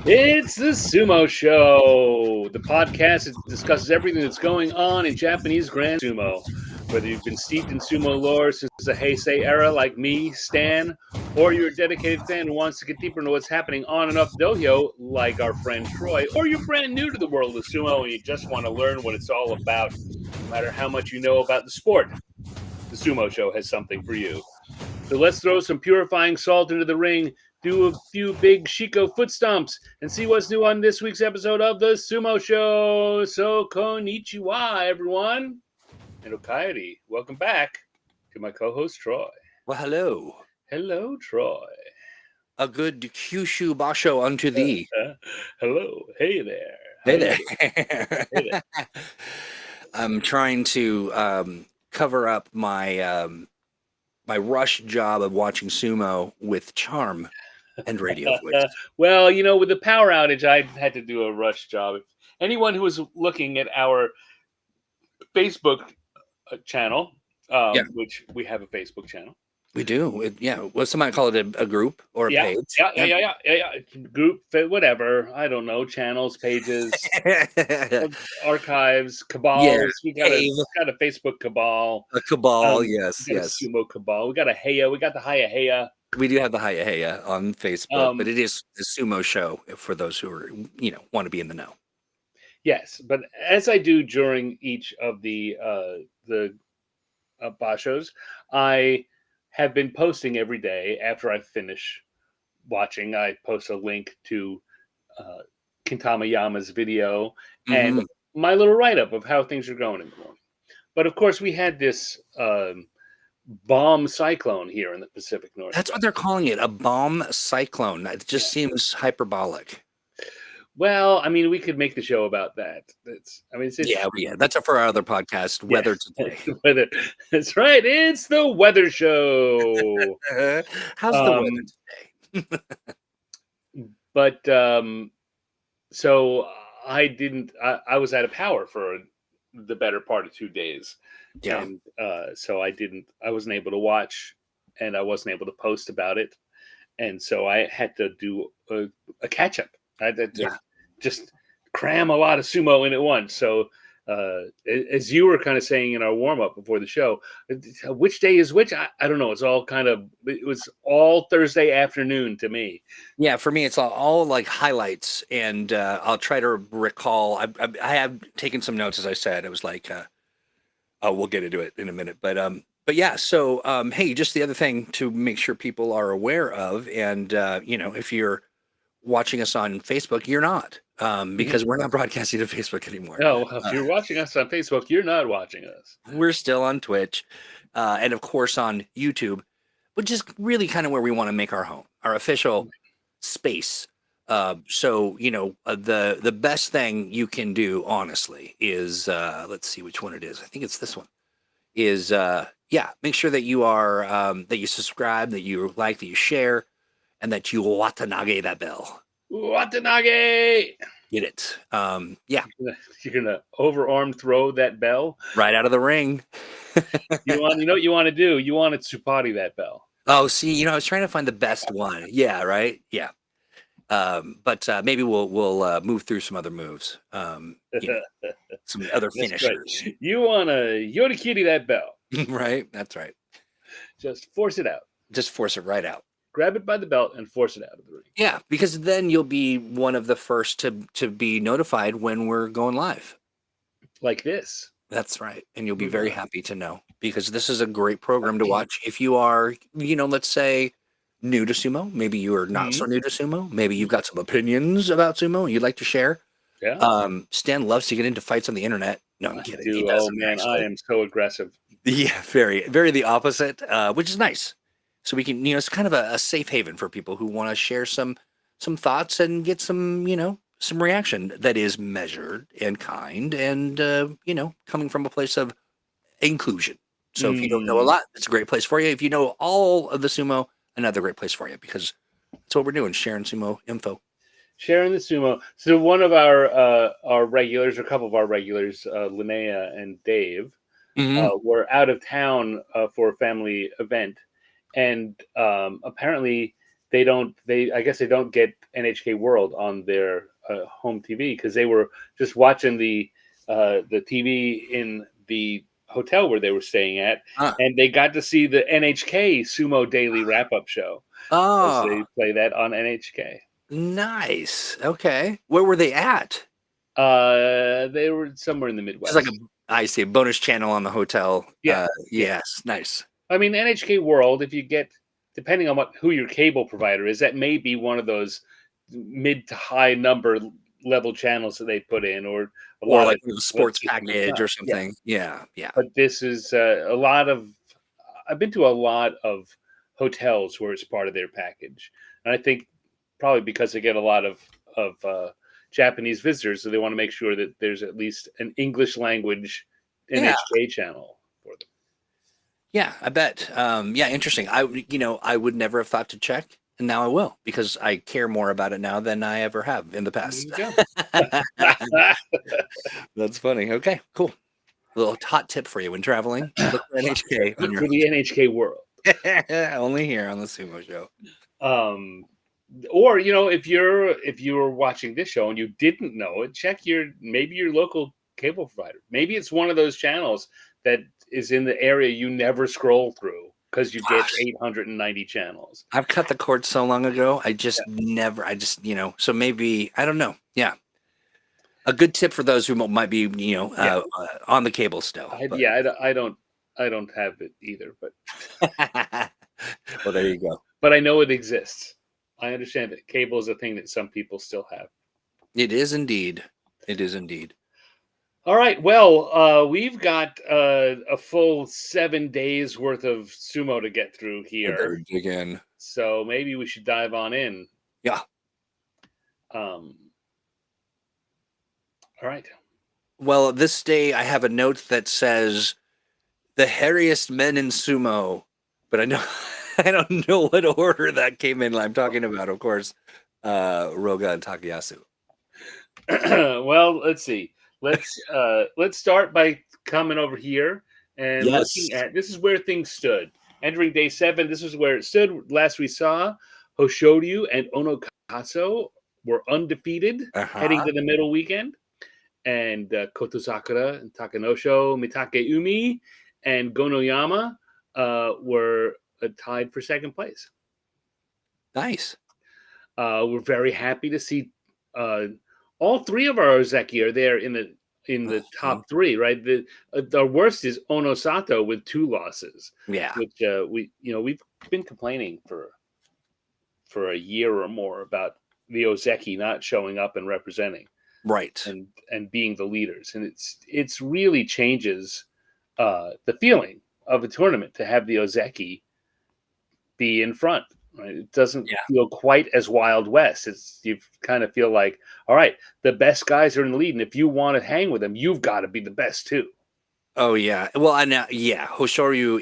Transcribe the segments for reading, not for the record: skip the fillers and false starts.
It's the Sumo Show, the podcast that discusses everything that's going on in Japanese Grand Sumo. Whether you've been steeped in sumo lore since the Heisei era, like me, Stan, or you're a dedicated fan who wants to get deeper into what's happening on and off the dohyo, like our friend Troy, or you're brand new to the world of sumo and you just want to learn what it's all about, no matter how much you know about the sport, the Sumo Show has something for you. So let's throw some purifying salt into the ring, do a few big Shiko foot stomps, and see what's new on this week's episode of the Sumo Show. So konnichiwa, everyone. And Okairi, welcome back to my co-host Troy. Well, hello. Hello, Troy. A good Kyushu Basho unto thee. Hello. Hey there. Hey there. Hey there. I'm trying to cover up my my rush job of watching sumo with charm and radio voice. Well, you know, with the power outage, I had to do a rush job. Anyone who was looking at our Facebook channel, which we have a Facebook channel. We do. Well, somebody call it a group or a page. Yeah. Group, whatever. I don't know. Channels, pages, archives, cabals. Yeah. We got a Facebook cabal. A cabal, yes. A sumo cabal. We got a heya. We got the Heya. We do have the Heya on Facebook, but it is the Sumo Show for those who are, want to be in the know. Yes, but as I do during each of the bashos, I have been posting every day after I finish watching. I post a link to Kintama Yama's video and my little write-up of how things are going in the morning. But of course, we had this bomb cyclone here in the Pacific Northwest. That's what they're calling it, a bomb cyclone. It just seems hyperbolic. Well, I mean, we could make the show about that. It's That's for our other podcast, Weather Today. Weather. That's right. It's the weather show. How's the weather today? But so I didn't. I was out of power for the better part of 2 days. Yeah. And so I wasn't able to watch, and I wasn't able to post about it, and so I had to do a catch up. I had to just cram a lot of sumo in at once. So as you were kind of saying in our warm up before the show, which day is which? I don't know. It was all Thursday afternoon to me. Yeah, for me, it's all like highlights, and I'll try to recall. I have taken some notes, as I said. It was like, we'll get into it in a minute, but yeah. So hey, just the other thing to make sure people are aware of, and if you're watching us on Facebook, you're not, because we're not broadcasting to Facebook anymore. No, if you're watching us on Facebook, you're not watching us. We're still on Twitch, and of course on YouTube, which is really kind of where we want to make our home, our official space. So the best thing you can do, honestly, is let's see which one it is. I think it's this one. Is make sure that you are that you subscribe, that you like, that you share, and that you watanage that bell. Watanage! Get it. You're gonna overarm throw that bell right out of the ring. You know what you want to do? You want to tsupari that bell. Oh, see, I was trying to find the best one. Yeah, right. Yeah. But maybe we'll move through some other moves. Some other finishers. Right. You want to yotakiri that bell. Right. That's right. Just force it out. Just force it right out. Grab it by the belt and force it out of the ring. Yeah, because then you'll be one of the first to be notified when we're going live. Like this. That's right. And you'll be very happy to know, because this is a great program to watch if you are, let's say, new to sumo. Maybe you are not so new to sumo. Maybe you've got some opinions about sumo you'd like to share. Yeah. Stan loves to get into fights on the internet. No, I'm kidding. Oh man, I am so aggressive. Yeah, very, very the opposite, which is nice. So we can, it's kind of a safe haven for people who want to share some thoughts and get some, some reaction that is measured and kind and, coming from a place of inclusion. So if you don't know a lot, it's a great place for you. If you know all of the sumo, another great place for you, because that's what we're doing, sharing sumo info. Sharing the sumo. So one of our regulars, or a couple of our regulars, Linnea and Dave, were out of town for a family event. And apparently I guess they don't get NHK World on their home TV because they were just watching the TV in the hotel where they were staying at, Huh. and they got to see the NHK Sumo Daily Wrap Up Show as Oh, they play that on NHK. nice. Okay. Where were they at? They were somewhere in the Just like Midwest. I see a bonus channel on the hotel. Yeah, yeah. Yes, nice. I mean, NHK World, if you get, depending on who your cable provider is, that may be one of those mid to high number level channels that they put in, or a Or lot like of a what sports system it's package not. or Yeah, something. Yeah, yeah. but this is a lot of. I've been to a lot of hotels where it's part of their package, and I think probably because they get a lot of Japanese visitors, so they want to make sure that there's at least an English language Yeah. NHK channel for them. Yeah, I bet. Yeah, interesting. I would never have thought to check, and now I will because I care more about it now than I ever have in the There past. you go. That's funny. Okay, cool. A little hot tip for you when traveling. Look for NHK on your For the NHK World. only here on the Sumo Show. Or if you're watching this show and you didn't know it, check maybe your local cable provider. Maybe it's one of those channels that is in the area you never scroll through because you get Gosh, 890 channels. I've cut the cord so long ago. I just Yeah. never. I just so maybe I don't know. Yeah, a good tip for those who might be Yeah. on the cable still. But. I don't have it either, but Well, there you go. but I know it exists. I understand that cable is a thing that some people still have. It is indeed. It is indeed. All right. Well, we've got a full 7 days worth of sumo to get through I here, better dig in. so maybe we should dive on in. Yeah. All right. Well, this day I have a note that says the hairiest men in sumo, but I know I don't know what order that came in. I'm talking about, of course, Roga and Takayasu. Well, let's see. Let's start by coming over here and Yes. looking at this is where things stood. Entering day 7, this is where it stood. Last we saw, Hoshoryu and Onokaso were undefeated heading to the middle weekend. And Kotosakura and Takanosho, Mitake Umi, and Gonoyama were tied for second place. Nice. We're very happy to see all three of our Ozeki are there in the top 3, right? The worst is Onosato with 2 losses. Yeah. Which we've been complaining for a year or more about the Ozeki not showing up and representing. Right. And being the leaders, and it's really changes the feeling of a tournament to have the Ozeki be in front. Right? It doesn't feel quite as Wild West. You kind of feel like, all right, the best guys are in the lead, and if you want to hang with them, you've got to be the best too. Oh yeah. Well, Hoshoryu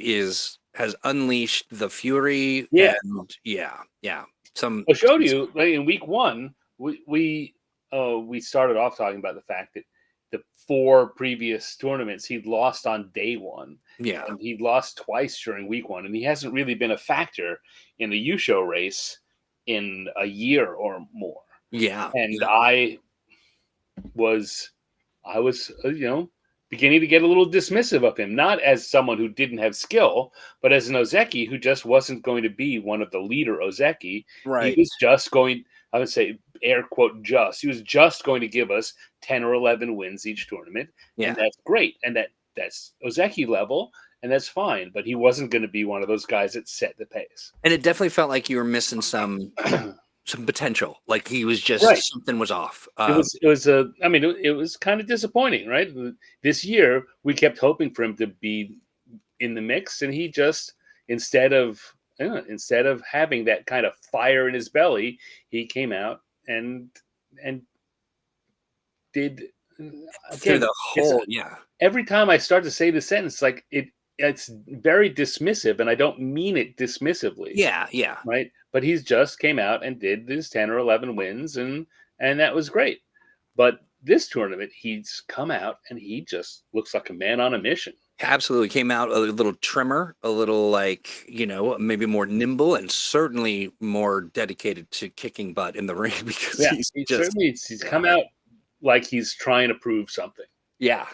has unleashed the fury. Yeah. And yeah. Hoshoryu, like in week 1, we started off talking about the fact that the 4 previous tournaments he'd lost on day 1. Yeah. And he'd lost twice during week 1, and he hasn't really been a factor in the Yusho race in a year or more. Yeah. And I was beginning to get a little dismissive of him, not as someone who didn't have skill, but as an Ozeki who just wasn't going to be one of the leader Ozeki. Right. He was just going, I would say, air quote, he was just going to give us 10 or 11 wins each tournament. Yeah. And that's great. And that's Ozeki level, and that's fine. But he wasn't going to be one of those guys that set the pace. And it definitely felt like you were missing some potential. Like he was just something was off. It was kind of disappointing, right? This year we kept hoping for him to be in the mix, and he just instead of having that kind of fire in his belly, he came out and did through the whole every time I start to say the sentence, like it's very dismissive, and I don't mean it dismissively. Yeah. Right. But he's just came out and did his 10 or 11 wins, and that was great. But this tournament, he's come out and he just looks like a man on a mission. Absolutely. Came out a little trimmer, a little like, maybe more nimble and certainly more dedicated to kicking butt in the ring because Yeah, he's he just, certainly he's come out like he's trying to prove something. yeah.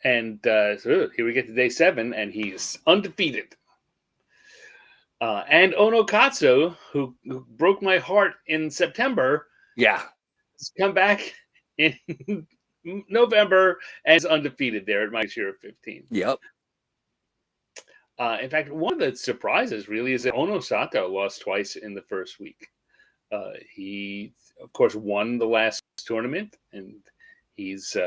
And so here we get to day 7, and he's undefeated. And Onokatsu, who broke my heart in September, Yeah. has come back in November and is undefeated there at my year of 15. Yep. In fact, one of the surprises really is that Onosato lost twice in the first week. He, of course, won the last tournament, and he's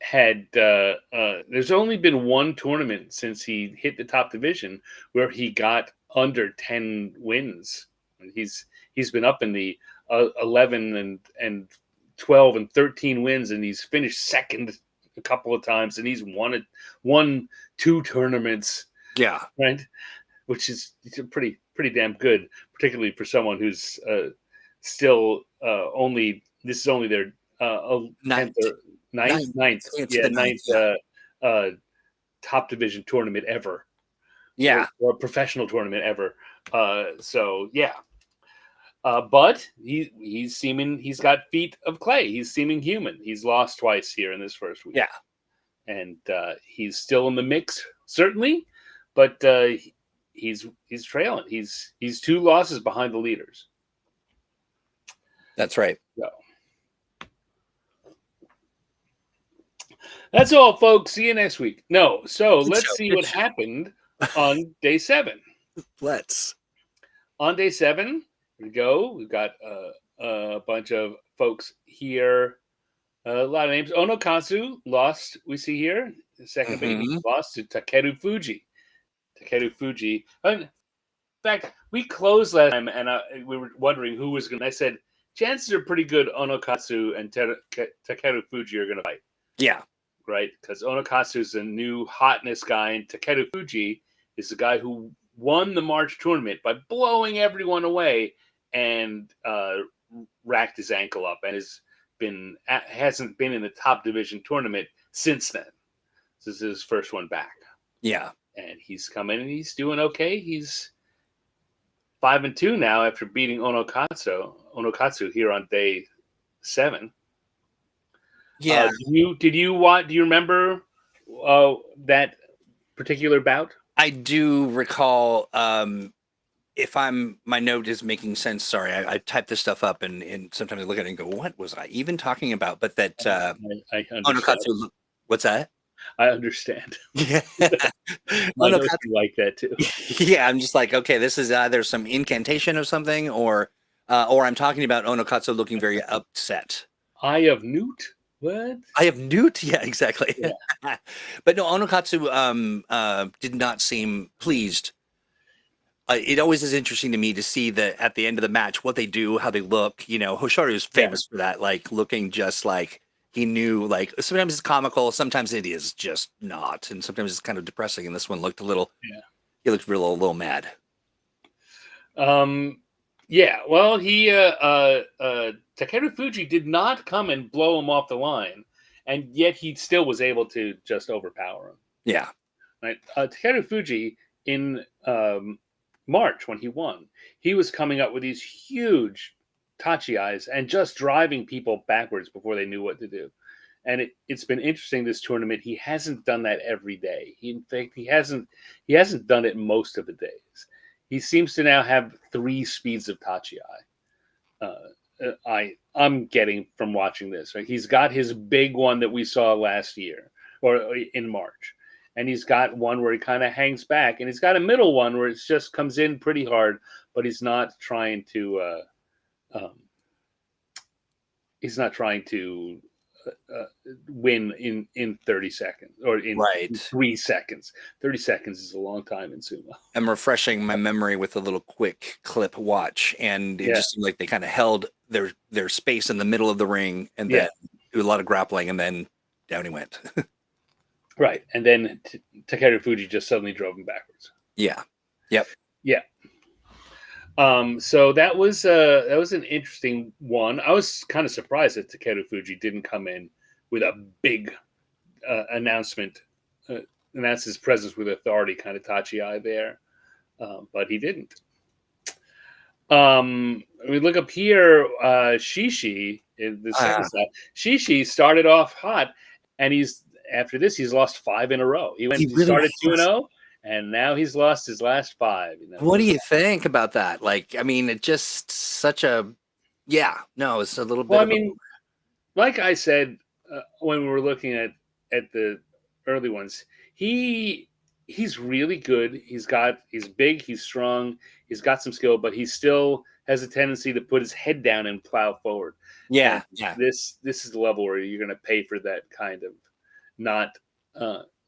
had there's only been one tournament since he hit the top division where he got under 10 wins. He's been up in the 11 and 12 and 13 wins, and he's finished second a couple of times, and he's won 2 tournaments. Yeah. Right, which is pretty damn good, particularly for someone who's still only this is only their 10th or ninth top division tournament ever. Yeah. Or a professional tournament ever. So yeah. But he's got feet of clay. He's seeming human. He's lost twice here in this first week. Yeah. And he's still in the mix, certainly, but he's trailing. He's 2 losses behind the leaders. That's right. So that's all, folks. See you next week. No, so let's see what happened on day 7. Let's. On day 7, we go. We've got a bunch of folks here. A lot of names. Onokatsu lost, we see here. The second big lost to Takeru Fuji. In fact, we closed last time, and we were wondering who was going to. I said, chances are pretty good Onokatsu and Takeru Fuji are going to fight. Yeah. Right? Because Onokatsu is a new hotness guy, and Takeru Fuji is the guy who won the March tournament by blowing everyone away and racked his ankle up and hasn't been in the top division tournament since then. This is his first one back. Yeah. And he's coming and he's doing okay. He's 5-2 now after beating Onokatsu here on day 7. Yeah. Do you remember that particular bout? I do recall. If my note is making sense, sorry, I typed this stuff up and sometimes I look at it and go, what was I even talking about? But that I understand. Onokatsu, what's that? I understand. Yeah. I know you like that too. Yeah, I'm just like, okay, this is either some incantation of something or I'm talking about Onokatsu looking very upset. Eye of Newt? What? Eye of Newt? Yeah, exactly. Yeah. But no, Onokatsu did not seem pleased. It always is interesting to me to see that at the end of the match, what they do, how they look. Hosharu is famous for that, like looking just like he knew. Like sometimes it's comical, sometimes it is just not, and sometimes it's kind of depressing. And this one looked a little. Yeah. He looked a little mad. Yeah. Well, he Takeru Fuji did not come and blow him off the line, and yet he still was able to just overpower him. Yeah. Right. Takeru Fuji in March when he won, he was coming up with these huge tachi-eyes and just driving people backwards before they knew what to do. And it's been interesting this tournament. He hasn't done that every day. In fact, he hasn't done it most of the days. He seems to now have 3 speeds of tachi-eye. I'm getting from watching this. Right? He's got his big one that we saw last year or in March. And he's got one where he kind of hangs back, and he's got a middle one where it just comes in pretty hard, but he's not trying to. Win in 30 seconds or in 3 seconds. 30 seconds is a long time in sumo. I'm refreshing my memory with a little quick clip watch, and it just seemed like they kind of held their space in the middle of the ring, and then do a lot of grappling, and then down he went. Right, and then Takeru Fuji just suddenly drove him backwards. Yeah. Yep. Yeah. So that was an interesting one. I was kind of surprised that Takeru Fuji didn't come in with a big announcement, announce his presence with authority, kind of Tachi there, but he didn't. We look up here. Shishi in the second side. Shishi started off hot, and after this he's lost 5 in a row. He really started 2-0, has. and now he's lost his last 5. What do you think about that? Like, I mean, it just such a, yeah, no, it's a little bit Well, I of mean, like I said when we were looking at the early ones, he's really good. He's big, he's strong, he's got some skill, but he still has a tendency to put his head down and plow forward. yeah, And yeah, this is the level where you're going to pay for that kind of not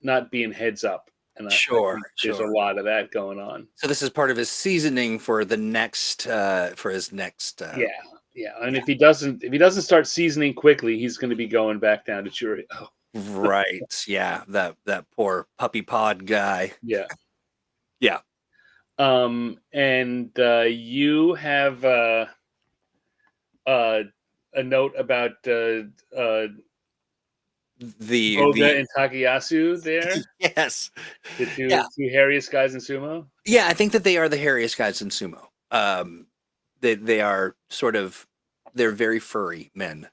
not being heads up. And I sure, think there's a sure. lot of that going on. So this is part of his seasoning for the next, for his next. Yeah, yeah. And if he doesn't start seasoning quickly, he's going to be going back down to Churi. Oh, Right. Yeah. That poor puppy pod guy. yeah. Yeah. And you have a note about Oga and Takayasu there, yes. the two Yeah. hairiest guys in sumo. Yeah. I think that they are the hairiest guys in sumo. They are sort of, they're very furry men.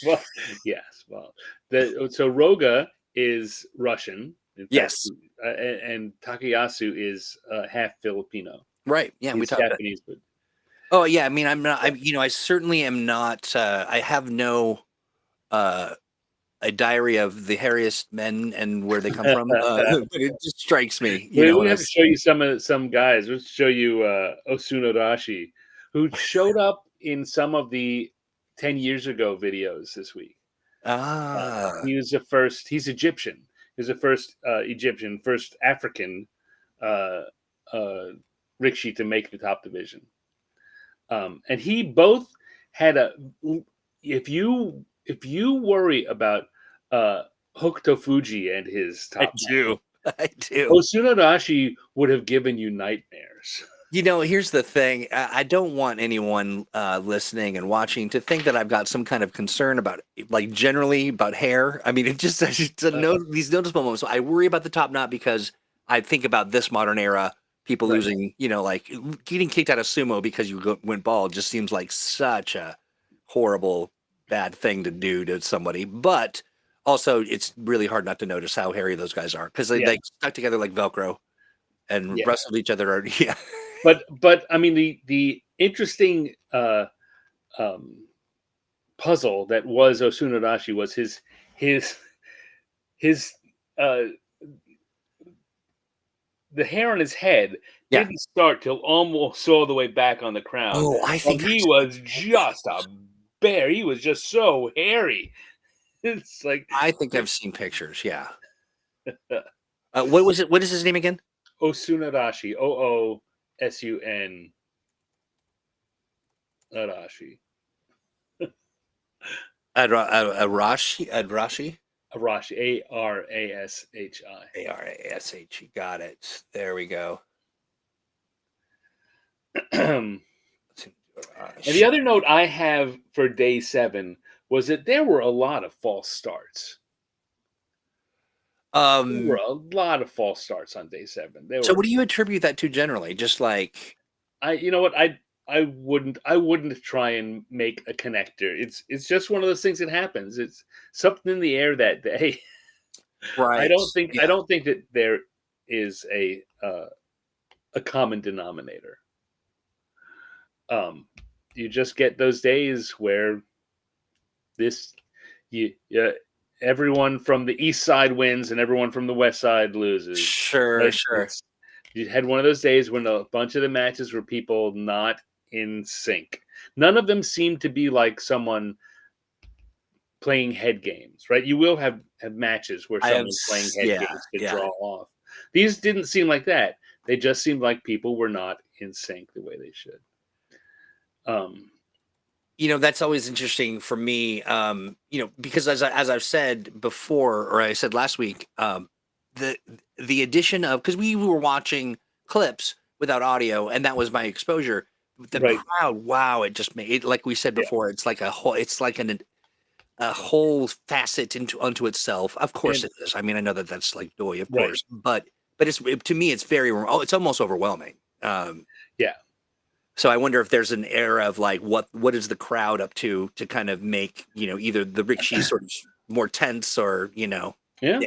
Well, yes. Well, so Roga is Russian. In fact, Yes. and Takayasu is half Filipino. Right. Yeah. We He's talked about. Japanese, but Oh yeah. I mean, I'm not. I certainly am not. I have no. A diary of the hairiest men and where they come from. But it just strikes me, we have to show you some guys. Let's show you Osunodashi, who showed up in some of the 10 years ago videos this week. He was the first. He's Egyptian. He was the first Egyptian, first African rikishi to make the top division. And he both had a. If you worry about Hokuto Fuji and his top, I do. Osunodashi would have given you nightmares. Here's the thing. I don't want anyone listening and watching to think that I've got some kind of concern about, like, generally about hair. I mean, these noticeable moments. So I worry about the top knot because I think about this modern era, people Right. losing, like getting kicked out of sumo because you went bald just seems like such a horrible, bad thing to do to somebody. But also, it's really hard not to notice how hairy those guys are because they stuck together like Velcro and wrestled each other. Yeah. But I mean the interesting puzzle that was Osunodashi was his the hair on his head didn't start till almost all the way back on the crown. Oh, I think he was just a bear. He was just so hairy. It's like, I think I've seen pictures. Yeah. What was it? What is his name again? Osunodashi. OOSUN. Arashi. Arashi. Arashi. ARASHI. ARASHI. Got it. There we go. And the other note I have for day 7 was that there were a lot of false starts. There were a lot of false starts on day 7. So what do you attribute that to generally? Just like I wouldn't try and make a connector. It's just one of those things that happens. It's something in the air that day. Right. I don't think that there is a common denominator. You just get those days where everyone from the east side wins and everyone from the west side loses. Sure. You had one of those days when a bunch of the matches were people not in sync. None of them seemed to be like someone playing head games, right? You will have matches where someone's playing head games to draw off. These didn't seem like that. They just seemed like people were not in sync the way they should. That's always interesting for me, because as I've said before, or I said last week, the addition of, because we were watching clips without audio, and that was my exposure. The Right. crowd, wow! It just made it, like we said Yeah. before. It's like a whole. It's like a whole facet unto itself. Of course, And it is. I mean, I know that that's like Doi, of right. course, but to me, it's very. It's almost overwhelming. Yeah. So I wonder if there's an era of like what is the crowd up to kind of make either the rickshaw sort of more tense or Yeah. Yeah.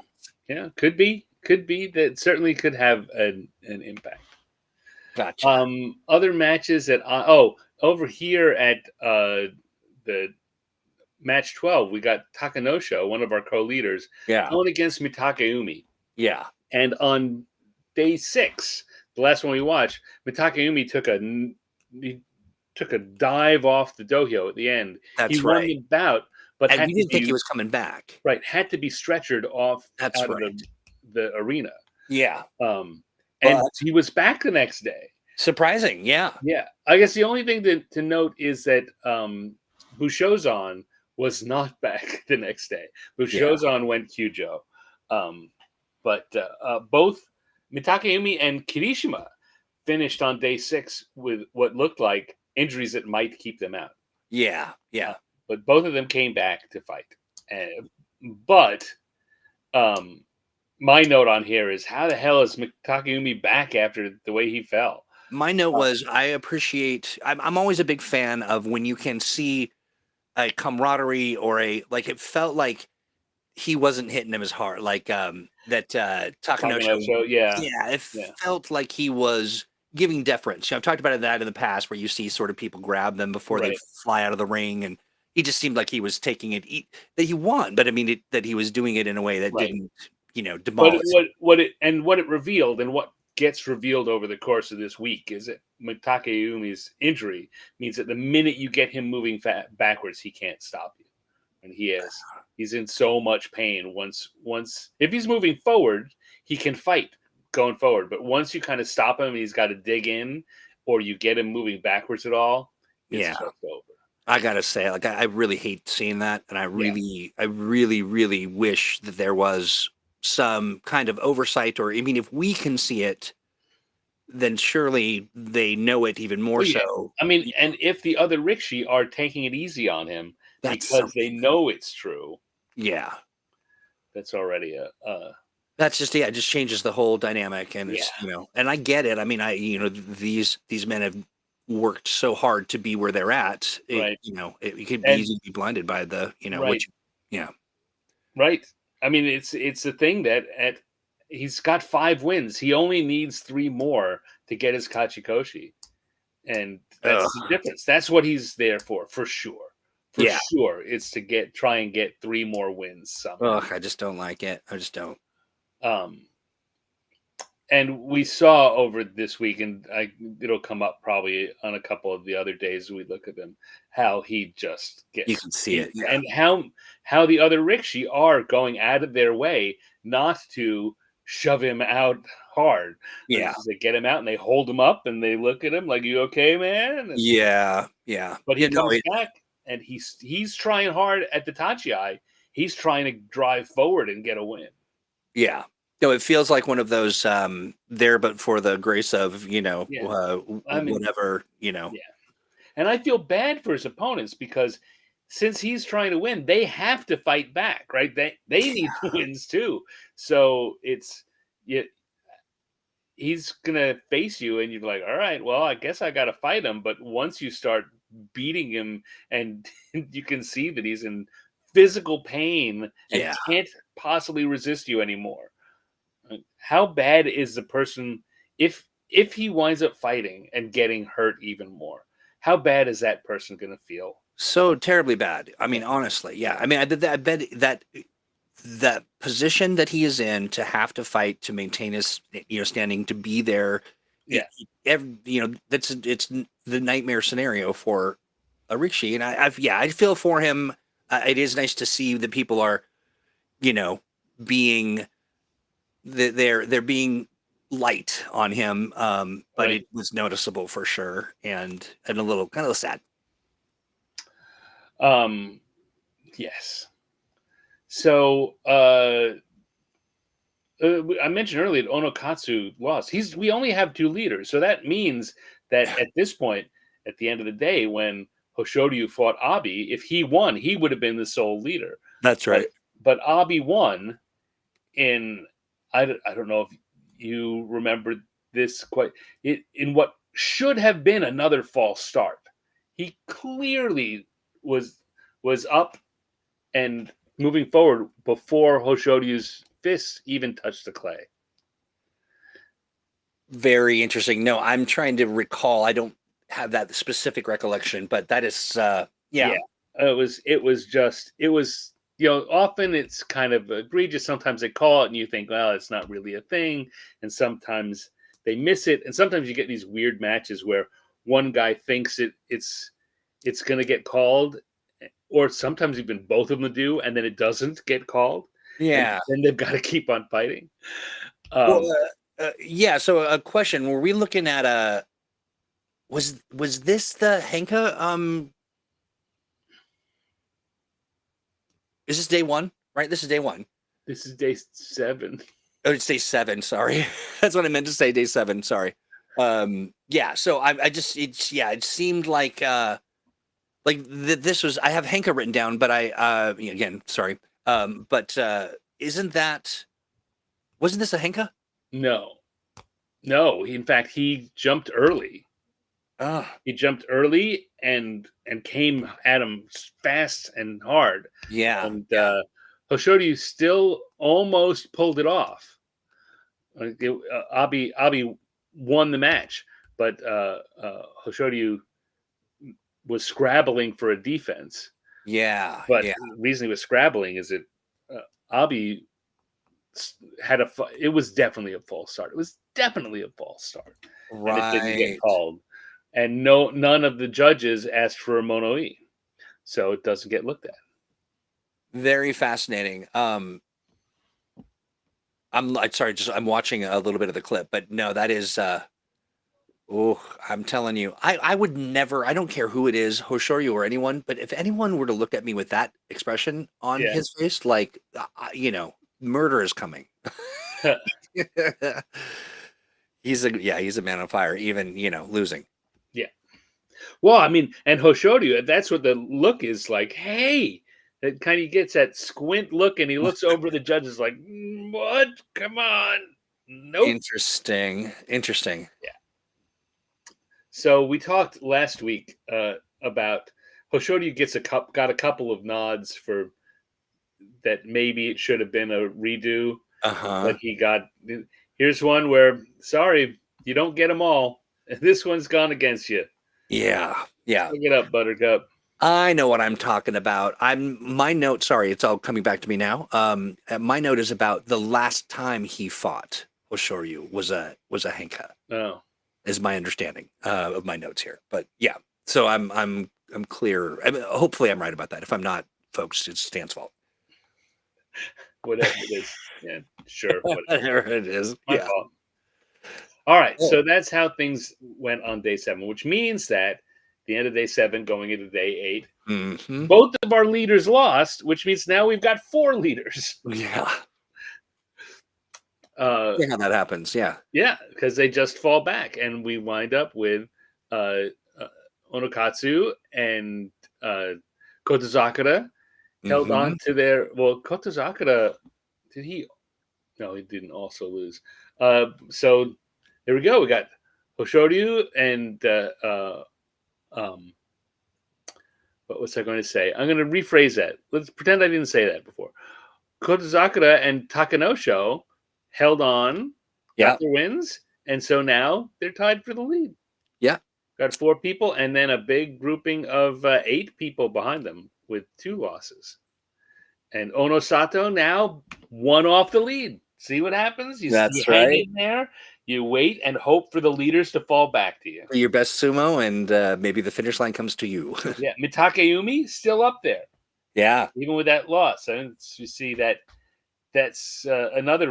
Yeah. Could be. Could be. That certainly could have an impact. Gotcha. Other matches that over here at the match 12, we got Takanosho, one of our co-leaders, Yeah. going against Mitakaumi. Yeah. And on day 6, the last one we watched, Mitakaumi took a dive off the dohyo at the end. He That's won right. the bout, but And had we to didn't think he be was coming back. right, had to be stretchered off That's out of right. the arena. Yeah. And Well, he was back the next day. surprising. Yeah. Yeah. I guess the only thing to note is that Bushozan was not back the next day. Bushozan went Kyujo. But both Mitakaumi and Kirishima finished on day 6 with what looked like injuries that might keep them out. Yeah. Yeah. But both of them came back to fight. But my note on here is, how the hell is Mitakaumi back after the way he fell? My note was, I appreciate. I'm always a big fan of when you can see a camaraderie or it felt like he wasn't hitting him as hard, like that Takanosho. Yeah. Yeah, it felt like he was giving deference. I've talked about that in the past, where you see sort of people grab them before they fly out of the ring, and he just seemed like he was taking it that he won, but I mean that he was doing it in a way that didn't, demolish. But what it revealed, and what gets revealed over the course of this week, is that Mitakaeumi's injury means that the minute you get him moving backwards, he can't stop you, and he's in so much pain. Once if he's moving forward, he can fight going forward, but once you kind of stop him and he's got to dig in, or you get him moving backwards at all, it's just over. I gotta say, like, I really hate seeing that, and I really, really wish that there was some kind of oversight, or I mean, if we can see it, then surely they know it even more so. I mean, and if the other rickshaw are taking it easy on him because they know it's true, that's already that's just it just changes the whole dynamic, and it's, and I get it. I mean, these men have worked so hard to be where they're at. It could be easy to be blinded by the right. I mean, it's the thing that he's got 5 wins. He only needs 3 more to get his Kachikoshi, and that's the difference. That's what he's there for sure. For sure, it's to try and get 3 more wins somehow. I just don't like it. I just don't. And we saw over this week, and it'll come up probably on a couple of the other days we look at him, how he just gets. You can see it, and how the other rickshaw are going out of their way not to shove him out hard. They get him out and they hold him up and they look at him like, "You okay, man?" And, But he comes back and he's trying hard at the Tachiai. He's trying to drive forward and get a win. Yeah. No, it feels like one of those there, but for the grace of, whatever, Yeah. And I feel bad for his opponents, because since he's trying to win, they have to fight back, right? They need wins too. So he's gonna face you, and you're like, all right, well, I guess I got to fight him. But once you start beating him, and you can see that he's in physical pain and can't possibly resist you anymore. How bad is the person if he winds up fighting and getting hurt even more? How bad is that person going to feel? So terribly bad. I mean, honestly, I mean, I bet that position that he is in, to have to fight to maintain his standing, to be there. It's the nightmare scenario for a rickshaw, and I feel for him. It is nice to see that people are, being. They're being light on him, but it was noticeable for sure, and a little kind of sad. Yes. So I mentioned earlier that Onokatsu lost. We only have 2 leaders, so that means that at this point, at the end of the day, when Hoshoryu fought Abi, if he won, he would have been the sole leader. That's right. But Abi won in I don't know if you remember this in what should have been another false start. He clearly was up and moving forward before Hoshoryu's fists even touched the clay. Very interesting. No, I'm trying to recall. I don't have that specific recollection, but that is yeah. It was often it's kind of egregious. Sometimes they call it and you think, well, it's not really a thing, and sometimes they miss it, and sometimes you get these weird matches where one guy thinks it's going to get called, or sometimes even both of them do, and then it doesn't get called. Yeah. And then they've got to keep on fighting. Yeah. So a question: were we looking at was this the Henka? Is this day 1? Right. This is day 1. This is day 7. Oh, it's day 7. Sorry, that's what I meant to say. Day 7. Sorry. Yeah. So I just it seemed like this was, I have Henka written down, but again, sorry. But wasn't this a Henka? No. In fact, he jumped early. He jumped early and came at him fast and hard. Yeah. And Hoshoryu still almost pulled it off. Abi won the match, but Hoshoryu was scrabbling for a defense. Yeah. But the reason he was scrabbling is that Abi had it was definitely a false start. It was definitely a false start. Right. And it didn't get called. And none of the judges asked for a mono-e. So it doesn't get looked at. Very fascinating. I'm sorry, I'm watching a little bit of the clip, but no, that is I'm telling you, I would never, I don't care who it is, Hoshoryu or anyone, but if anyone were to look at me with that expression on his face, like, murder is coming. He's a man on fire, even, losing. Yeah. Well, I mean, and Hoshoryu, that's what the look is like. Hey, it kind of gets that squint look, and he looks over the judges like, what? Come on. Nope. Interesting. Yeah. So we talked last week about Hoshoryu got a couple of nods for that. Maybe it should have been a redo. But he got, here's one where, sorry, you don't get them all. This one's gone against you. Yeah. Look it up, Buttercup. I know what I'm talking about. My note, sorry, it's all coming back to me now. My note is about the last time he fought Hoshoryu was a Henka. Oh. Is my understanding of my notes here. But yeah. So I'm clear. I mean, hopefully I'm right about that. If I'm not, folks, it's Stan's fault. Whatever it is. Yeah, sure. Whatever it is. My fault. All right. So that's how things went on day 7, which means that the end of day 7 going into day 8, both of our leaders lost, which means now we've got 4 leaders. Yeah. How that happens. Yeah. Yeah, because they just fall back, and we wind up with Onokatsu and Kotozakura held on to their. Well, Kotozakura, No, he didn't also lose. So there we go. We got Hoshoryu and what was I going to say? I'm going to rephrase that. Let's pretend I didn't say that before. Kotozakura and Takanosho held on, got their wins, and so now they're tied for the lead. Yeah. Got 4 people, and then a big grouping of 8 people behind them with 2 losses. And Onosato now 1 off the lead. See what happens? That's hang in there, you wait and hope for the leaders to fall back to you. Your best sumo, and maybe the finish line comes to you. Yeah, Mitakeumi still up there. Yeah. Even with that loss. And you see that's another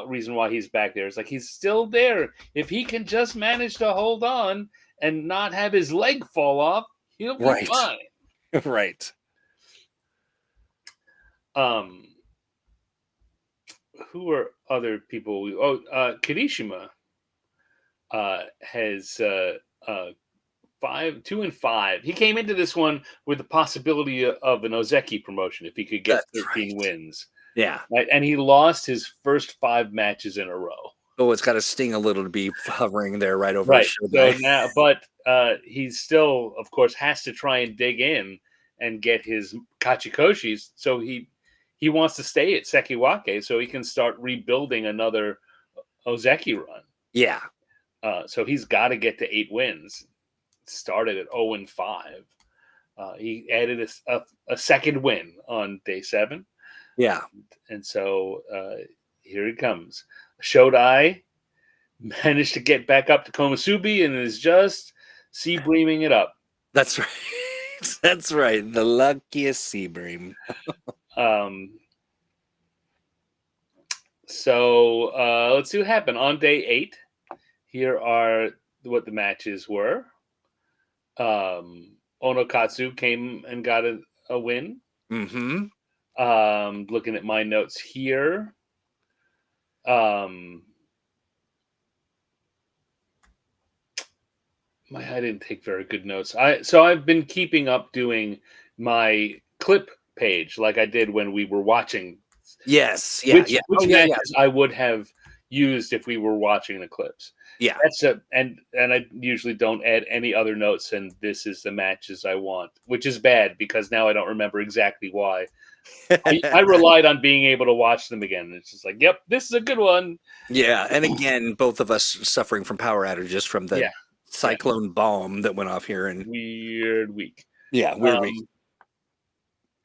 reason why he's back there. It's like he's still there. If he can just manage to hold on and not have his leg fall off, he'll be fine. Right. who are other people? Kirishima has 2-5. He came into this one with the possibility of an Ozeki promotion if he could get That's 13 right. wins. Yeah. Right? And he lost his first 5 matches in a row. Oh, it's got to sting a little to be hovering there right over his Right. So shoulder. now, but he still, of course, has to try and dig in and get his Kachikoshis. So he wants to stay at Sekiwake so he can start rebuilding another Ozeki run. Yeah. So he's got to get to 8 wins. Started at 0-5. He added a second win on day 7. Yeah. And so here he comes. Shodai managed to get back up to Komusubi and is just sea breaming it up. That's right. That's right. The luckiest sea bream. So let's see what happened. On day 8, here are what the matches were. Onokatsu came and got a win. Mm-hmm. Looking at my notes here. I didn't take very good notes. So I've been keeping up doing my clip page like I did when we were watching. Yes. Yeah. Which matches I would have used if we were watching the clips. Yeah. And I usually don't add any other notes, and this is the matches I want, which is bad because now I don't remember exactly why. I relied on being able to watch them again. It's just like, yep, this is a good one. Yeah, and again, both of us suffering from power outages from the cyclone bomb that went off here, and weird week. Yeah, weird week.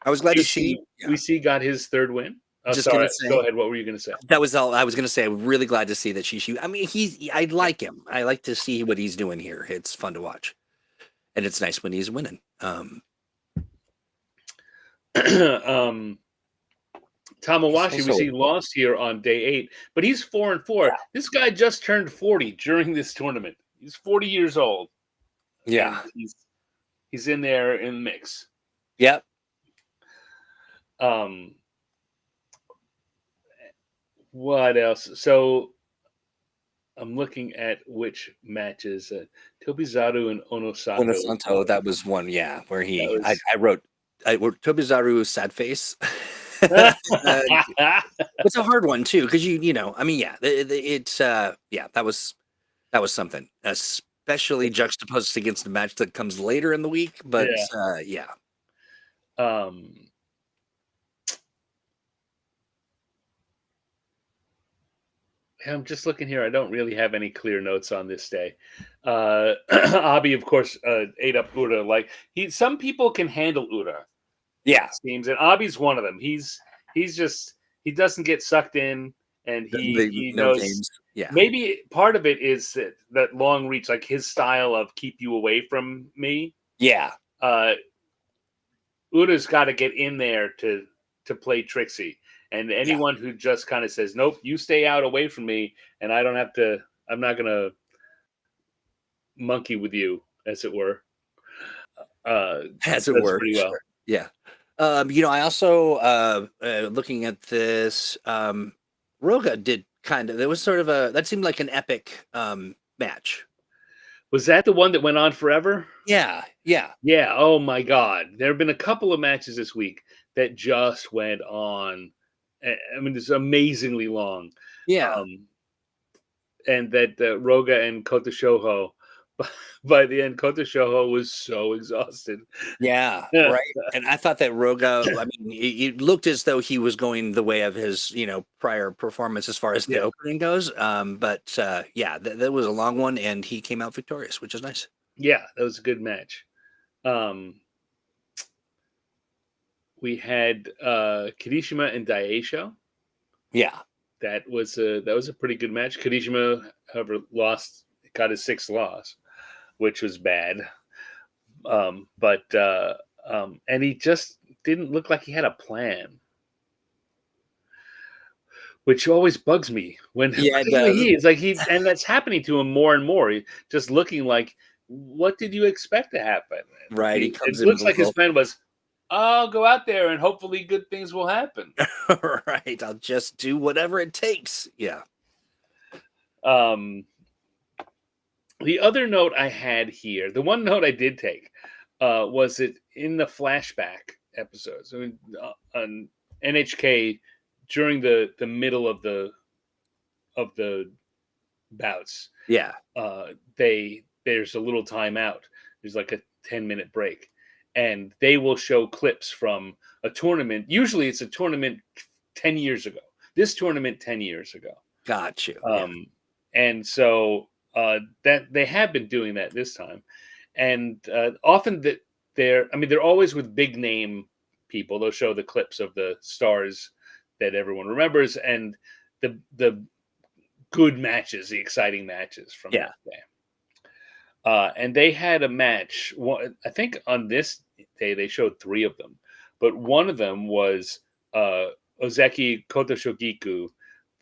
I was glad to see. We see got his 3rd win. Just sorry, gonna say, go ahead. What were you going to say? That was all I was going to say. I'm really glad to see that Shishu. I mean, I like him. I like to see what he's doing here. It's fun to watch, and it's nice when he's winning. Tamawashi, we see lost here on day 8, but he's 4-4. Yeah. This guy just turned 40 during this tournament. He's 40 years old. Yeah, he's in there in the mix. Yep. What else? So I'm looking at which matches. Tobizaru and Onosato. Onosato, that was one, where he. I wrote Tobizaru sad face. It's a hard one too, because that was something, especially juxtaposed against a match that comes later in the week. But I'm just looking here. I don't really have any clear notes on this day. Abi, of course, ate up Ura. Like some people can handle Ura. Yeah, seems, and Abi's one of them. He doesn't get sucked in, and he knows. Games. Yeah, maybe part of it is that long reach, like his style of keep you away from me. Yeah, Ura's got to get in there to play tricksy. And anyone who just kind of says, nope, you stay out away from me, and I'm not going to monkey with you, as it were. As it were. Pretty well. Sure. Yeah. I also, looking at this, Roga did there was sort of that seemed like an epic match. Was that the one that went on forever? Yeah. Oh, my God. There have been a couple of matches this week that just went on. I mean, it's amazingly long. Yeah. And that Roga and Kota Shoho, by the end, Kota Shoho was so exhausted. Yeah, right. And I thought that Roga, I mean, it looked as though he was going the way of his, prior performance as far as the opening goes. But that was a long one, and he came out victorious, which is nice. Yeah, that was a good match. We had Kirishima and Daisho. Yeah, that was a pretty good match. Kirishima, however, got his 6th loss, which was bad. And he just didn't look like he had a plan, which always bugs me when he's like and that's happening to him more and more. He's just looking like, what did you expect to happen? Right. It looks like his plan was, I'll go out there and hopefully good things will happen. Right. I'll just do whatever it takes. Yeah. Um, the other note I had here, the one note I did take, was it in the flashback episodes. I mean, on NHK during the middle of the bouts, Yeah. there's a little timeout. There's like a 10-minute break, and they will show clips from a tournament. Usually, it's a tournament 10 years ago. This tournament 10 years ago. Got you. Yeah. And so that they have been doing that this time, and often that they're always with big name people. They'll show the clips of the stars that everyone remembers and the good matches, the exciting matches from Yeah. that day. And they had a match. I think on this day they showed three of them, but one of them was Ozeki Kotoshogiku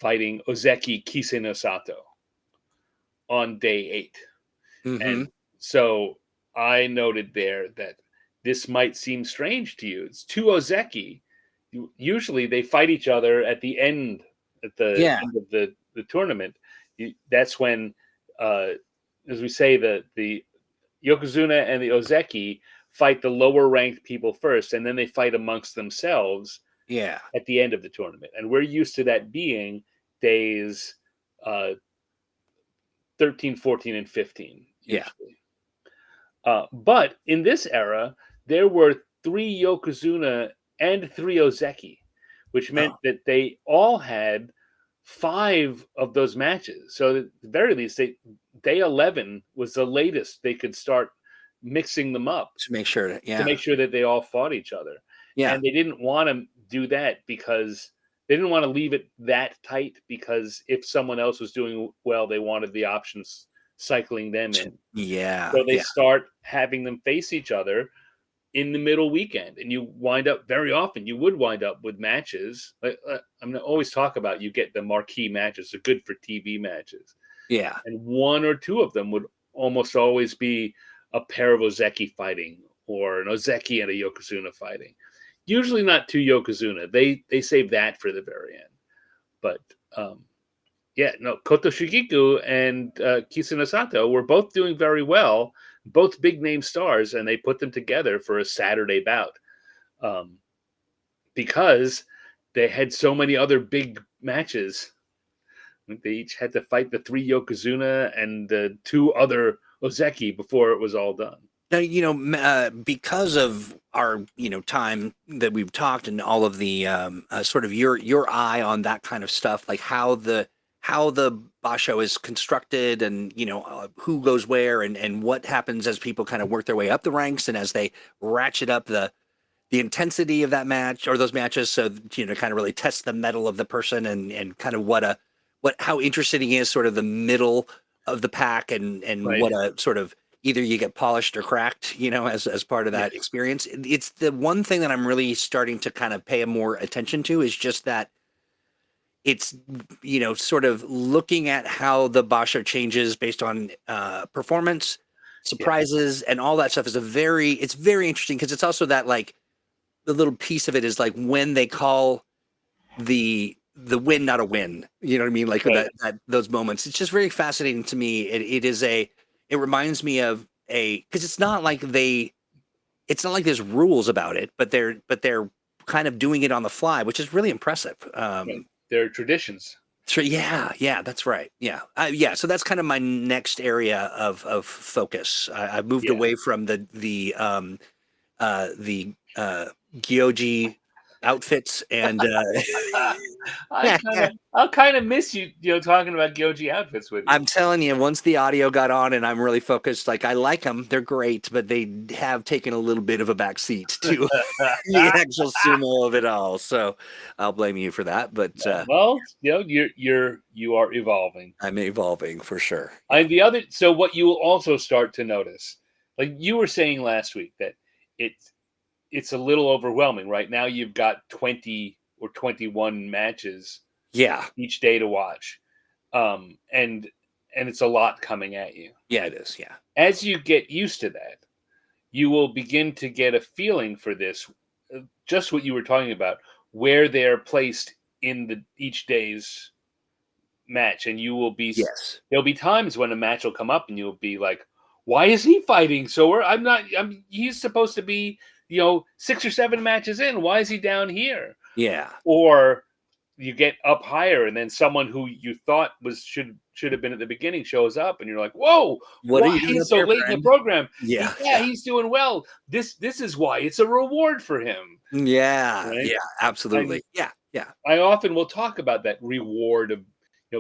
fighting Ozeki Kisenosato on day 8. Mm-hmm. And so I noted there that this might seem strange to you. It's two Ozeki. Usually they fight each other at the end, at the Yeah. end of the tournament. That's when, as we say, the Yokozuna and the Ozeki fight the lower ranked people first, and then they fight amongst themselves Yeah. at the end of the tournament. And we're used to that being days 13, 14, and 15, usually. Yeah. But in this era, there were 3 Yokozuna and 3 Ozeki, which meant that they all had 5 of those matches. So at the very least, day 11 was the latest they could start mixing them up To make sure. to make sure that they all fought each other. Yeah. And they didn't want to do that because they didn't want to leave it that tight, because if someone else was doing well, they wanted the options cycling them in. Yeah. So they Yeah. start having them face each other in the middle weekend, and you wind up very often. You would wind up with matches. I'm going to always talk about you get the marquee matches, the good for TV matches, Yeah. and 1 or 2 of them would almost always be a pair of Ozeki fighting, or an Ozeki and a Yokozuna fighting. Usually not 2 Yokozuna. They save that for the very end. But yeah, no, Koto Shigeku and Kisenosato were both doing very well, both big name stars, and they put them together for a Saturday bout because they had so many other big matches. They each had to fight the 3 Yokozuna and the 2 other Ozeki before it was all done. Now, because of our, time that we've talked and all of the sort of your eye on that kind of stuff, like how the basho is constructed and, who goes where and what happens as people kind of work their way up the ranks and as they ratchet up the intensity of that match or those matches. So, kind of really test the mettle of the person and kind of how interesting is sort of the middle of the pack and Right. what a sort of either you get polished or cracked, as part of that Yes. experience. It's the one thing that I'm really starting to kind of pay more attention to is just that it's, sort of looking at how the basho changes based on performance, surprises, and all that stuff is it's very interesting because it's also that like the little piece of it is like when they call the win not a win, you know what I mean, like Right. that those moments. It's just very fascinating to me. It reminds me of because it's not like there's rules about it, but they're kind of doing it on the fly, which is really impressive. Right. There are traditions. So yeah, that's right. Yeah. So that's kind of my next area of focus. I've moved Yeah. away from the Gyoji outfits and I'll kind of miss you, talking about Gyoji outfits with you. I'm telling you, once the audio got on and I'm really focused, like I like them, they're great, but they have taken a little bit of a back seat to the actual sumo of it all. So I'll blame you for that. But well, you are evolving. I'm evolving for sure. So what you will also start to notice, like you were saying last week, that it's a little overwhelming. Right now you've got 20 or 21 matches each day to watch. And it's a lot coming at you. Yeah, it is. Yeah. As you get used to that, you will begin to get a feeling for this just what you were talking about, where they're placed in each day's match, and you will be Yes. there'll be times when a match will come up, and you'll be like, "Why is he fighting?" So he's supposed to be 6 or 7 matches in. Why is he down here? Yeah. Or you get up higher, and then someone who you thought should have been at the beginning shows up, and you're like, "Whoa, What are why you doing he's up so there, late in the friend? program?" Yeah. He's doing well. This is why it's a reward for him, Yeah. right? Yeah. Absolutely. Yeah. Yeah. I often will talk about that reward of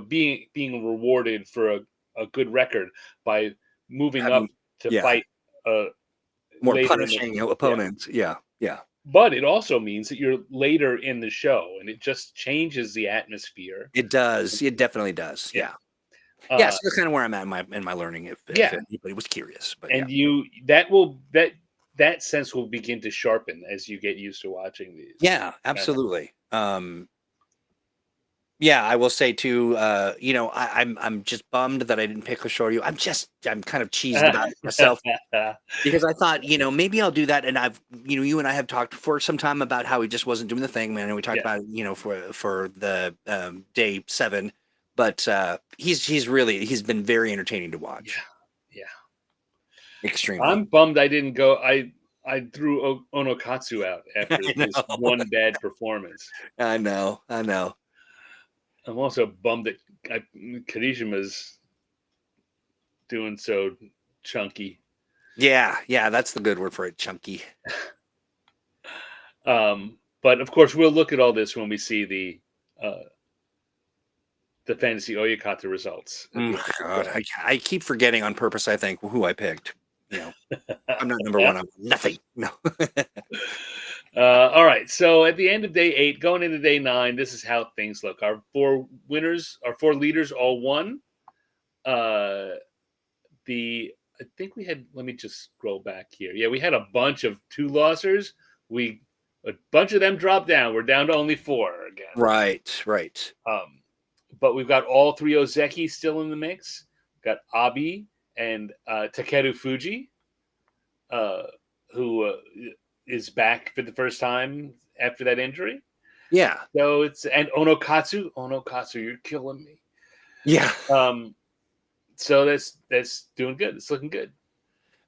being rewarded for a good record by moving up Having to yeah fight more later in the punishing yeah. opponents. Yeah. Yeah. But it also means that you're later in the show, and it just changes the atmosphere. It does. It definitely does. Yeah. Yeah. Yeah. So that's kind of where I'm at in my learning. If Yeah. anybody was curious, but yeah. And that sense will begin to sharpen as you get used to watching these. Yeah. Absolutely. Yeah, I will say too. I'm just bummed that I didn't pick Hoshoryu. I'm kind of cheesed about it myself because I thought, maybe I'll do that. And you and I have talked for some time about how he just wasn't doing the thing, man. And we talked about it, for the day 7, but he's been very entertaining to watch. Yeah. Extremely. I'm bummed I didn't go. I threw Onokatsu out after his one bad performance. I know. I'm also bummed that Kirishima's doing so chunky. Yeah, that's the good word for it, chunky. But of course, we'll look at all this when we see the Fantasy Oyakata results. God, I keep forgetting on purpose, I think, who I picked. I'm not number 1. I'm nothing. No. All right. So at the end of day 8, going into day 9, this is how things look. Our 4 leaders all won. I think we had. Let me just scroll back here. Yeah, we had a bunch of 2-losers. A bunch of them dropped down. We're down to only 4 again. Right. But we've got all 3 Ozeki still in the mix. We've got Abi and Takeru Fuji, who is back for the first time after that injury. Yeah. So and Onokatsu, you're killing me. Yeah. So that's doing good. It's looking good.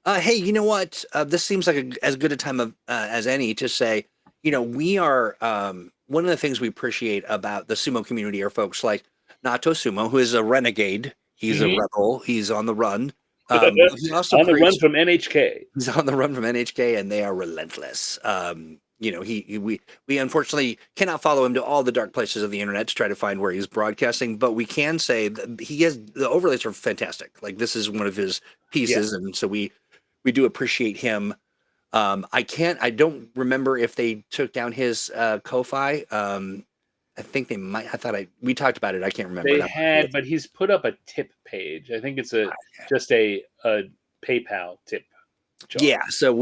Hey, you know what? This seems like as good a time as any to say, we are one of the things we appreciate about the sumo community are folks like Nato Sumo, who is a renegade. He's a rebel. He's on the run. He also on the run from NHK. He's on the run from NHK, and they are relentless. We unfortunately cannot follow him to all the dark places of the internet to try to find where he's broadcasting, but we can say that the overlays are fantastic. Like, this is one of his pieces, and so we do appreciate him. I don't remember if they took down his Ko-fi. I think they might. We talked about it. I can't remember. They had, but he's put up a tip page. I think it's just a PayPal tip jar. Yeah. So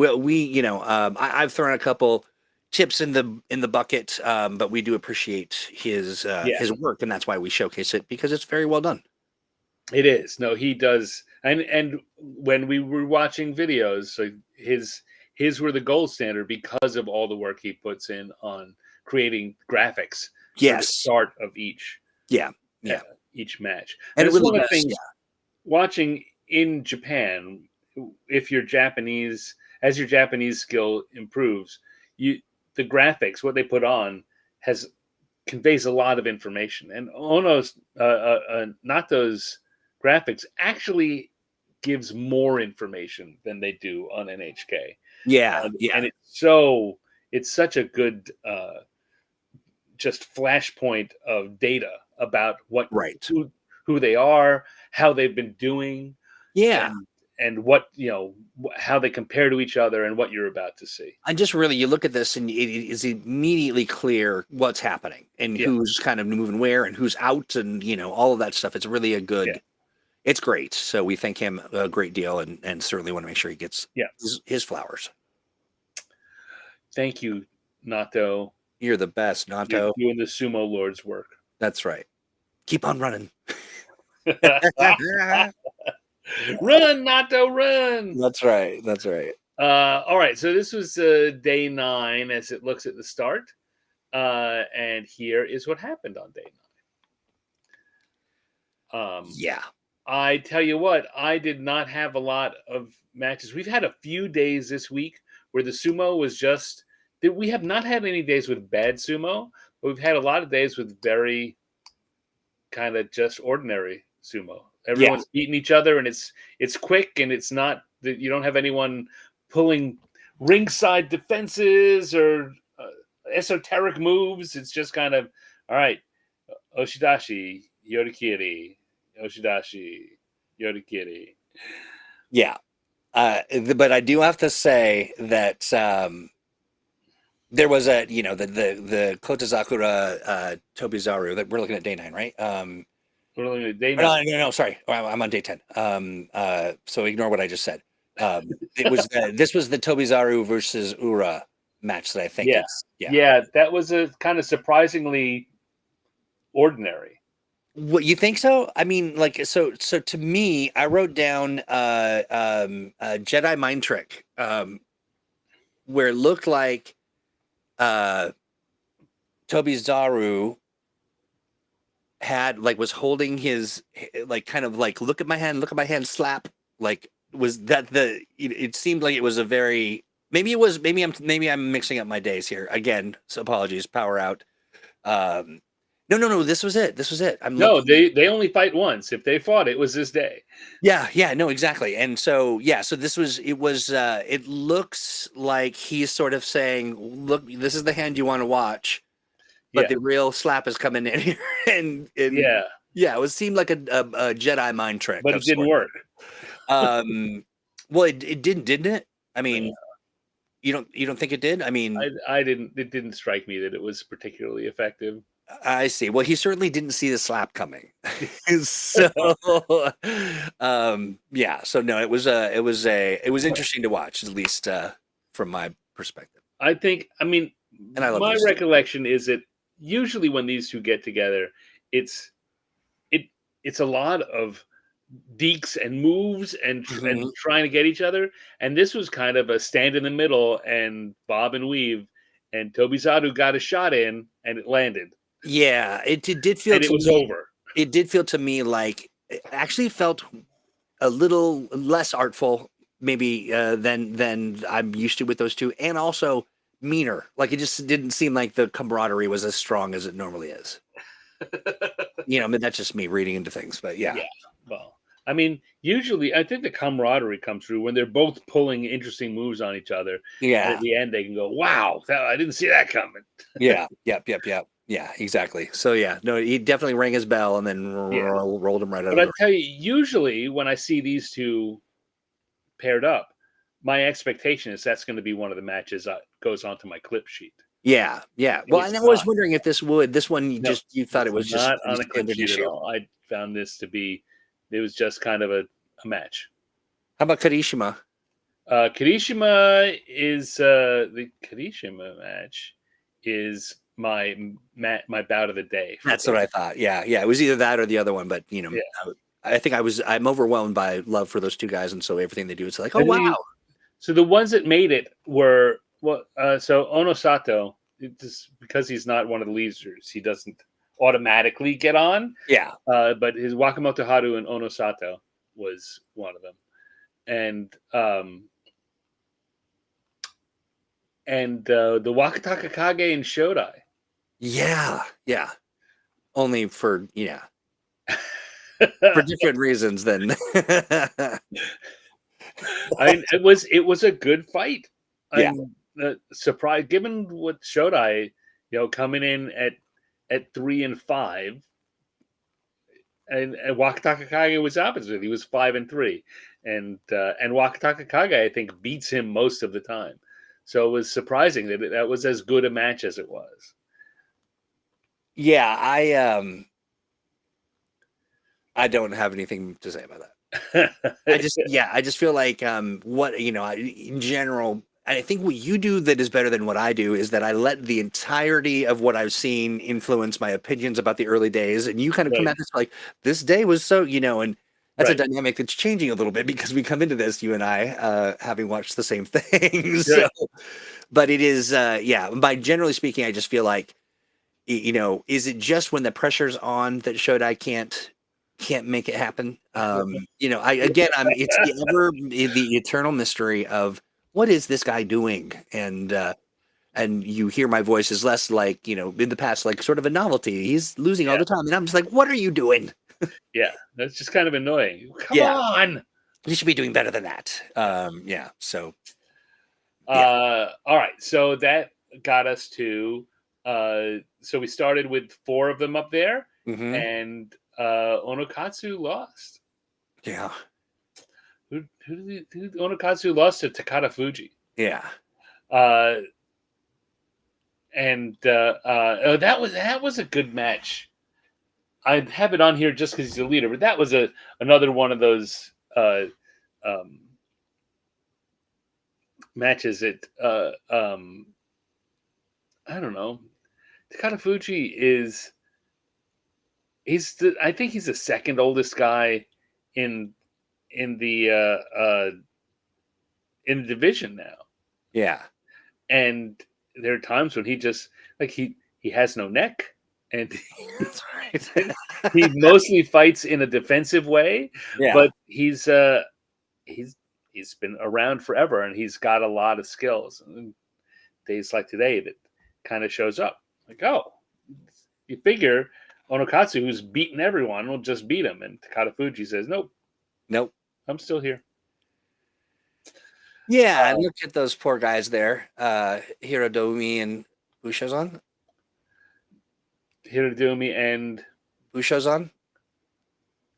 I've thrown a couple tips in the bucket, but we do appreciate his work, and that's why we showcase it, because it's very well done. It is. No, he does. And when we were watching videos, so his were the gold standard because of all the work he puts in on creating graphics. Yes. For the start of each. Each match. And it's really one of the things. Watching in Japan, if you're Japanese, as your Japanese skill improves, the graphics, what they put on, conveys a lot of information. And Nato's graphics actually gives more information than they do on NHK. Yeah. And it's such a good just flashpoint of data about who they are, how they've been doing, and what how they compare to each other, and what you're about to see. And just really, you look at this, and it is immediately clear what's happening and who's kind of moving where and who's out, and all of that stuff. It's really a good. It's great. So we thank him a great deal, and certainly want to make sure he gets his flowers. Thank you, Nato. You're the best, Nato. You're doing the Sumo Lord's work. That's right. Keep on running. Run, Nato, run. That's right. All right, so this was day 9 as it looks at the start, and here is what happened on day 9. Yeah. I tell you what, I did not have a lot of matches. We've had a few days this week where the sumo was just. We have not had any days with bad sumo, but we've had a lot of days with very kind of just ordinary sumo. Everyone's beating each other, and it's quick, and it's not that you don't have anyone pulling ringside defenses or esoteric moves. It's just kind of all right. Oshidashi, Yorikiri, Oshidashi, Yorikiri. Yeah. But I do have to say that there was a, the Kotazakura Tobizaru that we're looking at day 9, right? We're looking at day 9. No, sorry. I'm on day 10. So ignore what I just said. It was this was the Tobizaru versus Ura match that I think yeah, that was a kind of surprisingly ordinary. What, you think so? I mean, like, so to me, I wrote down Jedi Mind Trick, where it looked like Tobizaru was holding his, like, kind of like, look at my hand, slap. Like, was that it seemed like it was a very, maybe I'm mixing up my days here again. So apologies, power out. No, this was it. They only fight once. If they fought, it was this day. Yeah, no, exactly. And so, so it looks like he's sort of saying, look, this is the hand you want to watch, but the real slap is coming in here. and it seemed like a Jedi mind trick. But it didn't work. Well, it didn't it? I mean, you don't think it did? I mean, I didn't. It didn't strike me that it was particularly effective. I see. Well, he certainly didn't see the slap coming. So, So no, it was interesting to watch, at least from my perspective. I think. I mean, and my recollection is that usually when these two get together, it's a lot of deeks and moves and trying to get each other. And this was kind of a stand in the middle and bob and weave. And Tobizaru got a shot in, and it landed. Yeah, it did feel. And it was over. It did feel to me like it actually felt a little less artful, maybe than I'm used to with those two, and also meaner. Like, it just didn't seem like the camaraderie was as strong as it normally is. I mean, that's just me reading into things, but yeah. Well, I mean, usually I think the camaraderie comes through when they're both pulling interesting moves on each other. Yeah. And at the end, they can go, "Wow, I didn't see that coming." Yeah. Yep. Yeah, exactly. So no, he definitely rang his bell and then rolled him right out. But I tell you, usually when I see these two paired up, my expectation is that's going to be one of the matches that goes onto my clip sheet. Yeah. Well, and I was wondering if this one you thought it was just not on a clip sheet at all. I found this to be, it was just kind of a match. How about Kirishima? Kirishima is the Kirishima match is my bout of the day. That's what I thought. Yeah. It was either that or the other one, but I think I'm overwhelmed by love for those two guys, and so everything they do, it's like, oh wow. So the ones that made it were so Onosato, just because he's not one of the leaders, he doesn't automatically get on. Yeah. But his Wakamoto Haru and Onosato was one of them, and the Wakataka Kage and Shodai. Yeah. Only for for different reasons than. I mean, it was a good fight. I'm surprised, given what Shodai, coming in at 3 and 5, and Wakataka Kage was opposite. He was 5 and 3, and Wakataka Kage, I think, beats him most of the time. So it was surprising that was as good a match as it was. Yeah, I don't have anything to say about that. I just feel like in general, I think what you do that is better than what I do is that I let the entirety of what I've seen influence my opinions about the early days, and you kind of come at this like, this day was so, and That's a Right. dynamic that's changing a little bit because we come into this, you and I, having watched the same thing. Right. But it is, yeah. By generally speaking, I just feel like, is it just when the pressure's on that Shodai can't make it happen? It's the eternal mystery of what is this guy doing, and you hear my voice is less like, in the past, like sort of a novelty. He's losing all Yeah. the time, and I'm just like, what are you doing? Yeah. That's just kind of annoying. Come Yeah. on. You should be doing better than that. Yeah. So yeah. All right. So that got us to. So we started with 4 of them up there, Hmm. and Onokatsu lost. Yeah. Who Onokatsu lost to Takada Fuji. Yeah. Uh, and that was a good match. I have it on here just because he's a leader, but that was another one of those um, matches that I don't know. Takada Fuji I think he's the second oldest guy in in the uh, uh, in the division now, Yeah. and there are times when he just like he has no neck, and That's and right. he mostly fights in a defensive way, Yeah. but he's he's been around forever, and he's got a lot of skills. And days like today, that kind of shows up. Like, oh, you figure Onokatsu, who's beaten everyone, will just beat him, and Takada Fuji says, "Nope, Nope. I'm still here." Yeah. And look at those poor guys there. Hirodomi and Bushozan. Hirodomi and Bushozan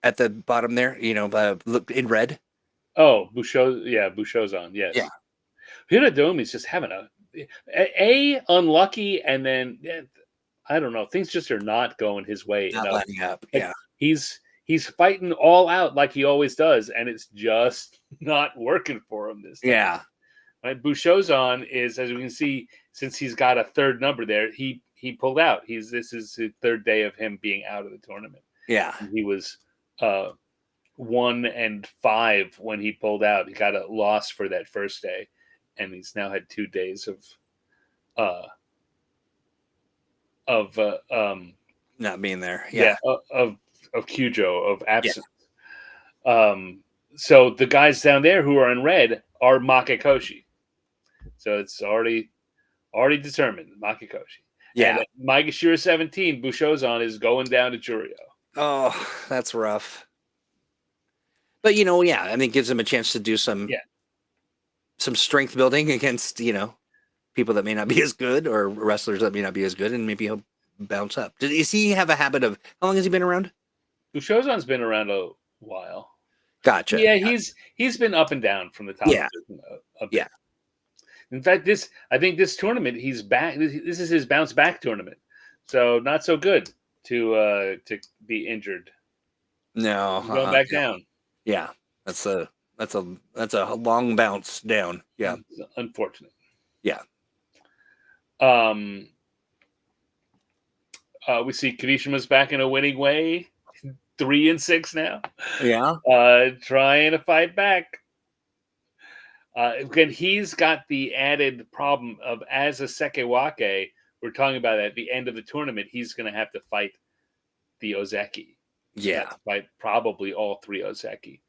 at the bottom there, look in red. Bushozan, Yeah. yes. Hirodomi's just having a unlucky, and then I don't know, things just are not going his way Not enough. lining up. Like Yeah. he's fighting all out like he always does, and it's just not working for him this time. Yeah. Right? Bushozan is, as we can see, since he's got a third number there, he pulled out. This is the third day of him being out of the tournament. Yeah. He was 1-5 when he pulled out. He got a loss for that first day, and he's now had 2 days uh of Not being there. Yeah. of Kyujo, of absence. So the guys down there who are in red are Makekoshi. So it's already determined, Makekoshi. Yeah. And at Maegashira 17, Bushozan is going down to Juryo. Oh, that's rough. But yeah, I mean, it gives him a chance to do some strength building against people that may not be as good, or wrestlers that may not be as good, and maybe he'll bounce up. Does he have a habit of, how long has he been around? Bushozan's been around a while. Gotcha. Yeah, he's been up and down from the top. Yeah. A bit. In fact, I think this tournament he's back. This is his bounce back tournament, so not so good to be injured. No, Going back down. Yeah, that's a long bounce down. Yeah, it's unfortunate. Yeah. We see Kirishima's back in a winning way. 3-6 now. Yeah. Trying to fight back. Again, he's got the added problem of, as a Sekewake, we're talking about at the end of the tournament, he's going to have to fight the Ozeki. Yeah. Fight probably all 3 Ozeki.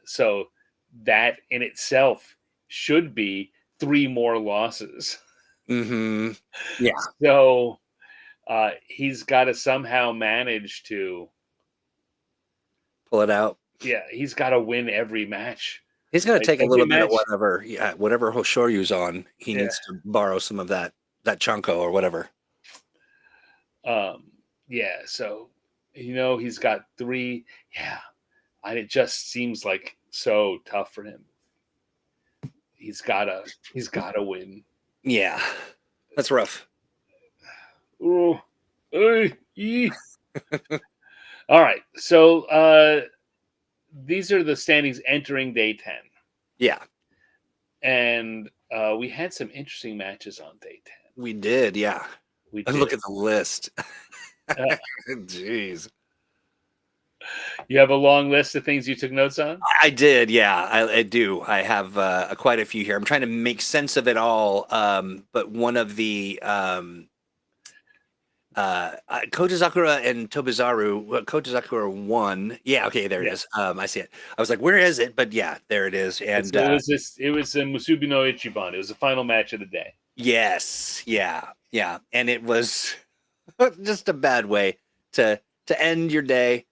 So that in itself should be 3 more losses. Mm-hmm. Yeah. So he's got to somehow manage to pull it out. Yeah, he's got to win every match. He's going to take a little bit of whatever Hoshoryu's on. He needs to borrow some of that Chunko or whatever. Yeah, so he's got 3. Yeah, and it just seems like so tough for him. He's gotta win. Yeah, that's rough. Oh, all right. So these are the standings entering day 10. Yeah, and we had some interesting matches on day 10. We did, yeah. We did. Look at the list. Jeez. You have a long list of things you took notes on? I did, yeah, I do. I have quite a few here. I'm trying to make sense of it all. But one of the Kotozakura and Tobizaru, Kotozakura won. Yeah, okay, there it Yeah. is. I see it. I was like, where is it? But yeah, there it is. And It was in Musubi no Ichiban. It was the final match of the day. yes, yeah, yeah, and it was just a bad way to end your day.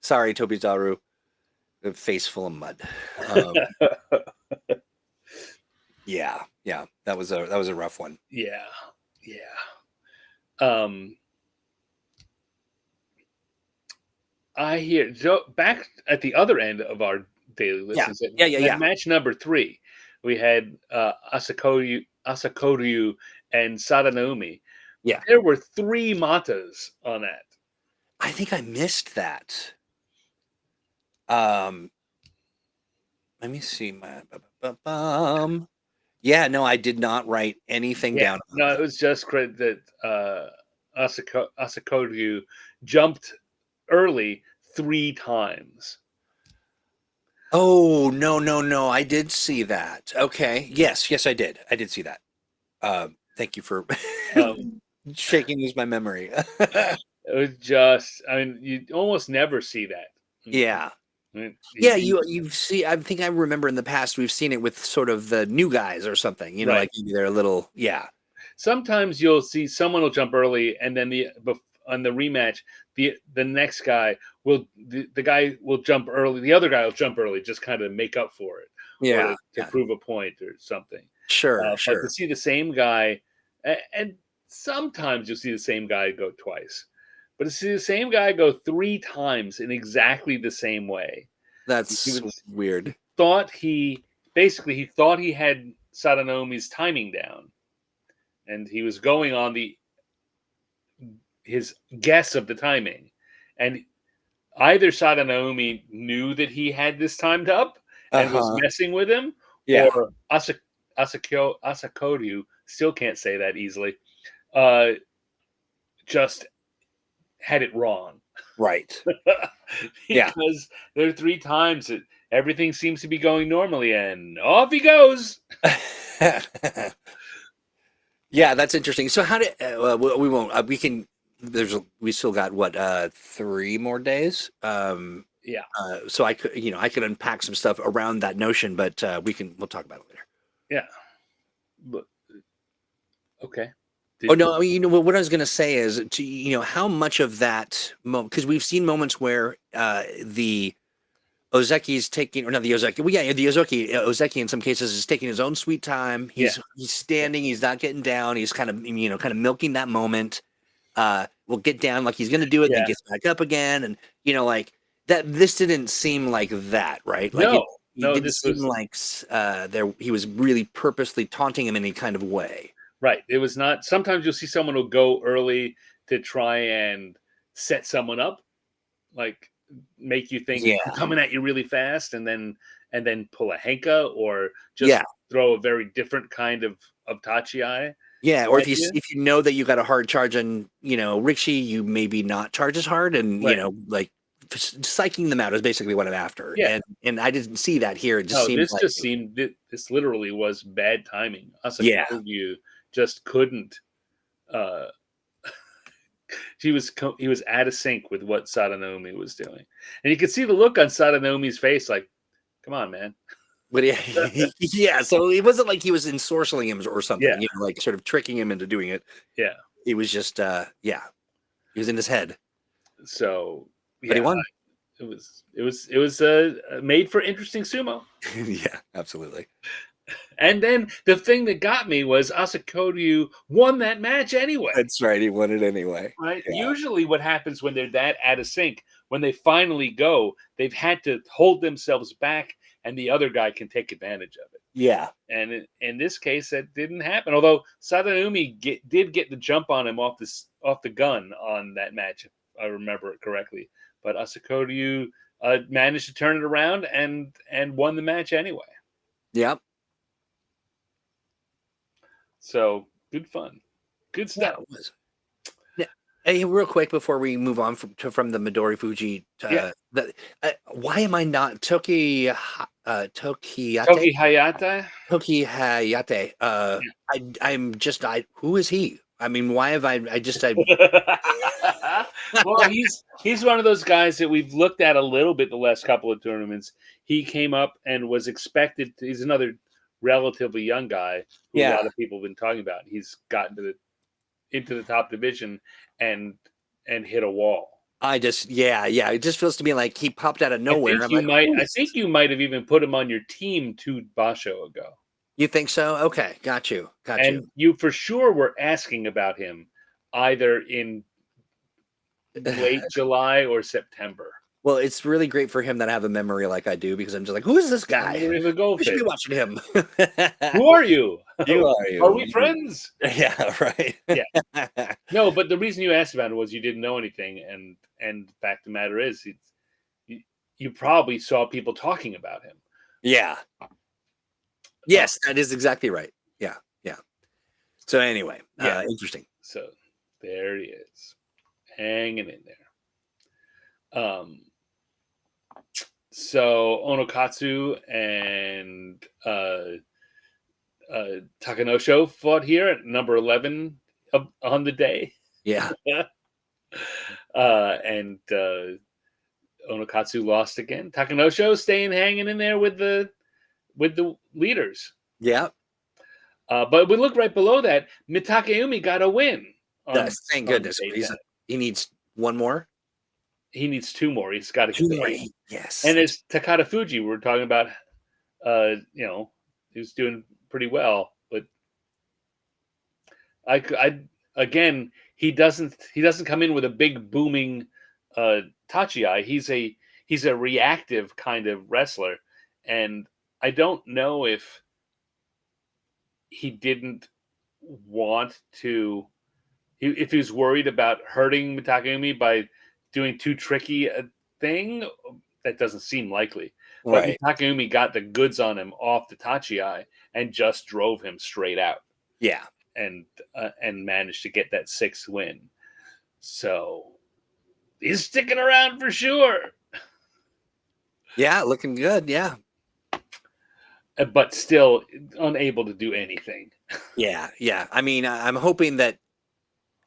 Sorry, Tobizaru, a face full of mud. Yeah, yeah, that was a rough one. Yeah. Um, I hear back at the other end of our daily list Yeah, is at, yeah, yeah, at yeah. match number 3. We had Asakoryu and Sadanomi. Yeah. There were 3 matas on that. I think I missed that. Let me see my. Yeah, no, I did not write anything Yeah, down. no, it was just credit that Asakoryu jumped early 3 times. Oh, no, I did see that. Okay, yes, I did. I did see that. Thank you for Um, shaking lose my memory. it was just, I mean, you almost never see that. Yeah. You- Yeah, you see, I think I remember in the past we've seen it with sort of the new guys or something, Right. like maybe they're a little, yeah. Sometimes you'll see someone will jump early, and then on the rematch, the next guy the guy will jump early. The other guy will jump early, just kind of make up for it, or Yeah, to yeah. prove a point or something. Sure. But to see the same guy, and sometimes you'll see the same guy go twice, but to see the same guy go 3 times in exactly the same way, That's weird. he thought he had Sadanomi's timing down, and he was going on his guess of the timing, and either Sadanomi knew that he had this timed up and was messing with him, Yeah. or Asakoryu, still can't say that easily, just had it wrong. Right. Because there are 3 times that everything seems to be going normally, and off he goes. Yeah, that's interesting. So how did we won't we still got what 3 more days. Yeah. So I could unpack some stuff around that notion, but we'll talk about it later. Yeah. But, okay. Oh no, I mean, what I was going to say is how much of that moment, because we've seen moments where the Ozeki's taking, or not the Ozeki, well, yeah, the Ozeki in some cases is taking his own sweet time. He's standing, he's not getting down, he's kind of milking that moment. Will get down like he's going to do it, and then gets back up again, and like that. This didn't seem like that, right? Like it didn't seem like he was really purposely taunting him in any kind of way. Right. It was not. Sometimes you'll see someone will go early to try and set someone up, like make you think I'm coming at you really fast, and then pull a henka, or just throw a very different kind of tachi. Yeah, or if you know that you got a hard charge on Rikshi, you maybe not charge as hard, and like psyching them out is basically what I'm after. Yeah. And I didn't see that here. It just seemed this literally was bad timing. You just couldn't. He was out of sync with what Sadanomi was doing, and you could see the look on Sadanomi's face, like, "Come on, man." But yeah. So it wasn't like he was ensorceling him or something. Yeah. Like sort of tricking him into doing it. Yeah. It was just he was in his head. So but he won. It was made for interesting sumo. Yeah, absolutely. And then the thing that got me was Asakoryu won that match anyway. That's right. He won it anyway. Right. Yeah. Usually what happens when they're that out of sync, when they finally go, they've had to hold themselves back, and the other guy can take advantage of it. Yeah. And in this case, that didn't happen. Although Sadanomi did get the jump on him off the gun on that match, if I remember it correctly. But Asakoryu managed to turn it around and won the match anyway. Yep. So good fun, good stuff. Yeah, it was. Yeah. Hey, real quick before we move on from the Midori Fuji, Yeah, why am I not Tokiyate? Toki Hayata. Tokihayate. Who is he? I mean, why have I Well, he's one of those guys that we've looked at a little bit the last couple of tournaments. He came up and was expected. He's another relatively young guy who a yeah. lot of people have been talking about. He's gotten into the top division and hit a wall. It just feels to me like he popped out of I nowhere. think I'm you like, might. who I is think this? you might have even put him on your team 2 Basho ago, You think so? Okay, got you. and you for sure were asking about him either in late July or September. Well, it's really great for him that I have a memory like I do because I'm just like, who is this guy? Memory of a We should be goldfish. watching him. Who are you? You are Are you. we friends? Yeah, right. Yeah. No, but the reason you asked about it was you didn't know anything, and the fact of the matter is, you, you probably saw people talking about him. Yeah. Yes, that is exactly right. Yeah, yeah. So anyway, Yeah. interesting. So there he is, hanging in there. So Onokatsu and Takanosho fought here at number 11 on the day. Yeah. And Onokatsu lost again. Takanosho staying hanging in there with the leaders. Yeah. But we look right below that. Mitakeumi got a win. Thank On goodness. day 10. He needs one more. He needs 2 more. He's got to get 2 the more. 8. Yes. And as Takada Fuji, we're talking about, he was doing pretty well. But again, he doesn't come in with a big booming tachi. He's a reactive kind of wrestler, and I don't know if he didn't want to, if he was worried about hurting Mitakeumi by doing too tricky a thing. That doesn't seem likely. But Right. Mitakeumi got the goods on him off the tachi and just drove him straight out. Yeah. And managed to get that 6th win. So he's sticking around for sure. Yeah, looking good. Yeah. But still unable to do anything. Yeah. Yeah. I mean, I'm hoping that.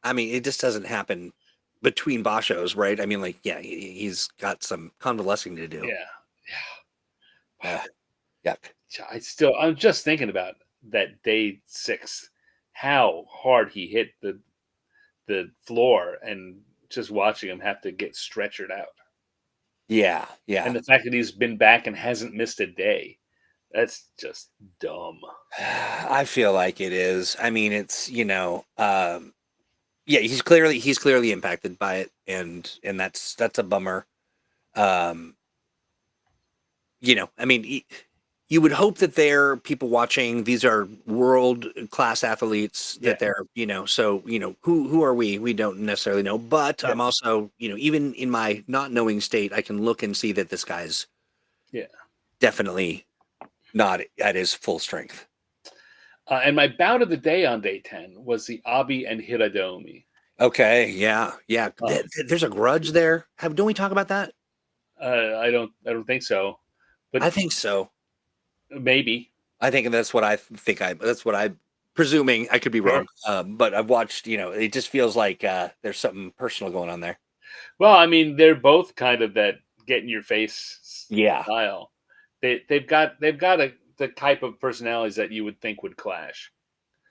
I mean, it just doesn't happen between Bashos, right? I mean, like, yeah, he's got some convalescing to do. Yeah. Yuck. I'm just thinking about that day 6, how hard he hit the floor, and just watching him have to get stretchered out. Yeah, yeah. And the fact that he's been back and hasn't missed a day, that's just dumb. I feel like it is. I mean, it's yeah, he's clearly impacted by it, and that's a bummer. I mean, you would hope that they're people watching. These are world class athletes that they're, so, who are we? We don't necessarily know, but I'm also, even in my not knowing state, I can look and see that this guy's definitely not at his full strength. And my bout of the day on day 10 was the Abi and Hiradomi. Okay, yeah. There's a grudge there. Don't we talk about that? I don't think so, but I think so. Maybe. I think that's what I'm presuming. I could be wrong. But I've watched, it just feels like there's something personal going on there. Well, I mean, they're both kind of that get in your face style. They've got the type of personalities that you would think would clash.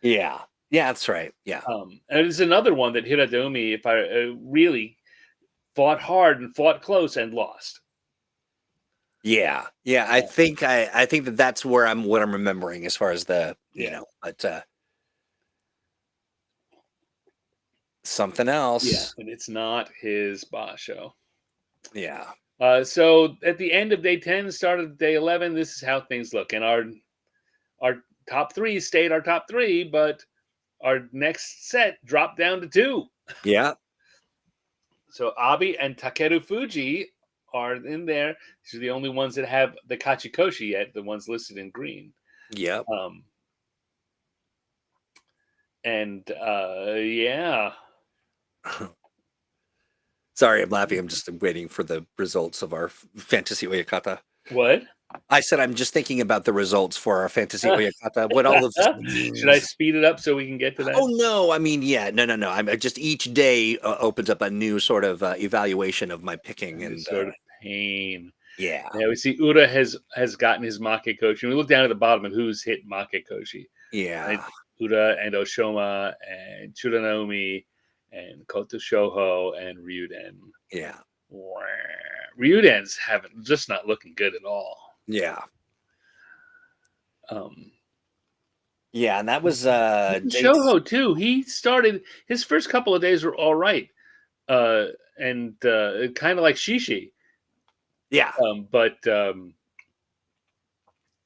Yeah, that's right. Yeah. And it's another one that Hiradomi, if I really fought hard and fought close and lost. Yeah. I think that's what I'm remembering as far as the but something else. Yeah, and it's not his Basho. Yeah. So at the end of day 10, start of day 11, this is how things look. And our top 3 stayed our top 3, but our next set dropped down to 2. Yeah. So Abi and Takeru Fuji are in there. These are the only ones that have the Kachikoshi yet, the ones listed in green. Yep. And yeah. Sorry, I'm laughing. I'm just waiting for the results of our Fantasy Oyakata. What? I said I'm just thinking about the results for our Fantasy Oyakata, what all of this Should I means. speed it up so we can get to that? Oh, no. I mean, yeah. No. I'm just each day opens up a new sort of evaluation of my picking. And sort of pain. yeah. Yeah, we see Ura has gotten his Makekoshi. We look down at the bottom and who's hit Makekoshi. Yeah. Right? Ura and Oshoma and Churanomi and Koto Shoho and Ryuden. Yeah. Ryuden's just not looking good at all. Yeah. Yeah, and that was Shoho too. He started his first couple of days were all right, and kind of like Shishi. Yeah, but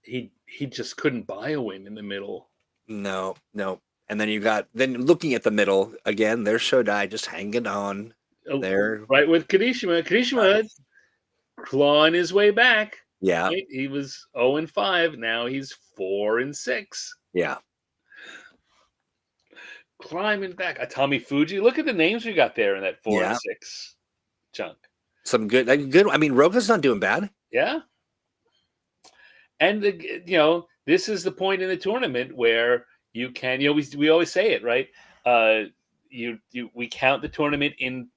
he just couldn't buy a win in the middle. No. And then looking at the middle again. There's Shodai just hanging on there, right with Kirishima. Kirishima clawing his way back. Yeah, right? He was 0-5. Now he's 4-6. Yeah. Climbing back. Atami Fuji. Look at the names we got there in that 4-6 chunk. Some good. I mean, Roka's not doing bad. Yeah. And this is the point in the tournament where you can. We always say it, right? We count the tournament in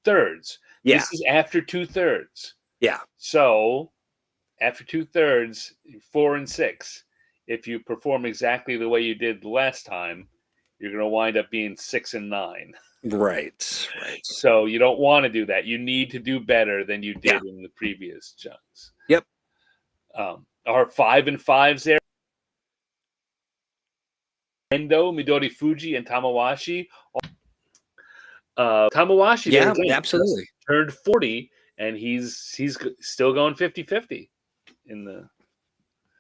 thirds. Yeah. This is after 2/3. Yeah. So after 2/3, 4-6. If you perform exactly the way you did last time, you're going to wind up being 6-9. Right. So you don't want to do that. You need to do better than you did in the previous chunks. Yep. Our 5-5s there. Endo, Midori Fuji, and Tamawashi. Tamawashi, Yeah, absolutely. Turned 40, and he's still going 50-50 in the.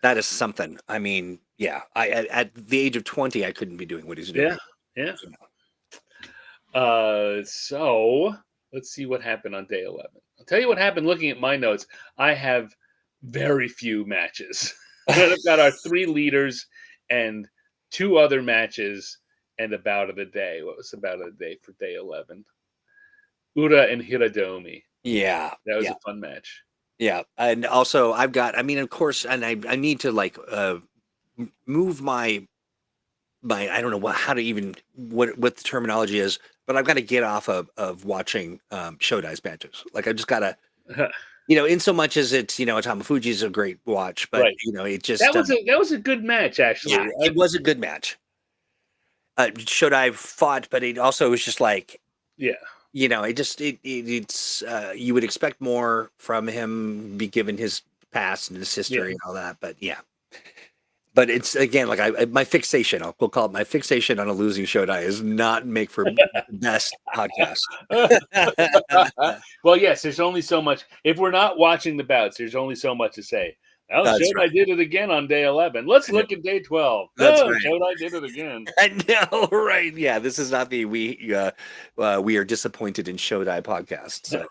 That is something. I mean, yeah. At the age of 20, I couldn't be doing what he's doing. Yeah. So let's see what happened on day 11. I'll tell you what happened. Looking at my notes, I have very few matches. I've got our 3 leaders and 2 other matches and a bout of the day. What was the bout of the day for day 11? Ura and Hiradomi. Yeah, that was a fun match. Yeah, and also I've got. I mean, of course, and I need to move my. I don't know how to even what the terminology is, but I've got to get off of watching Shodai's matches. Like I just got to. In so much as it's, Atama Fuji is a great watch, but it just that was a good match actually. Yeah, it was a good match. Shodai fought, but it also was just like, it's you would expect more from him, be given his past and his history and all that, but But it's again like my fixation. We'll call it my fixation on a losing Shodai is not make for best podcast. Well, yes, there's only so much. If we're not watching the bouts, there's only so much to say. Oh, Shodai did it again on day 11. Let's look at day 12. That's right. Shodai did it again. I know, right? Yeah, this is not the we are disappointed in Shodai podcast. So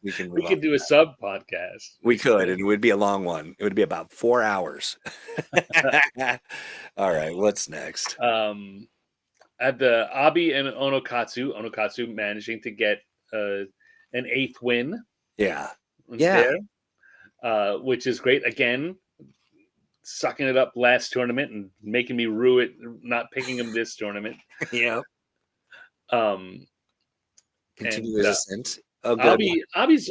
we can do a sub podcast. We could, and it would be a long one. It would be about 4 hours. All right, what's next? At the Abi and Onokatsu managing to get an 8th win. Yeah. There. Which is great. Again, sucking it up last tournament and making me rue it, not picking him this tournament. Yeah. Continuous ascent. Oh, good. Abi's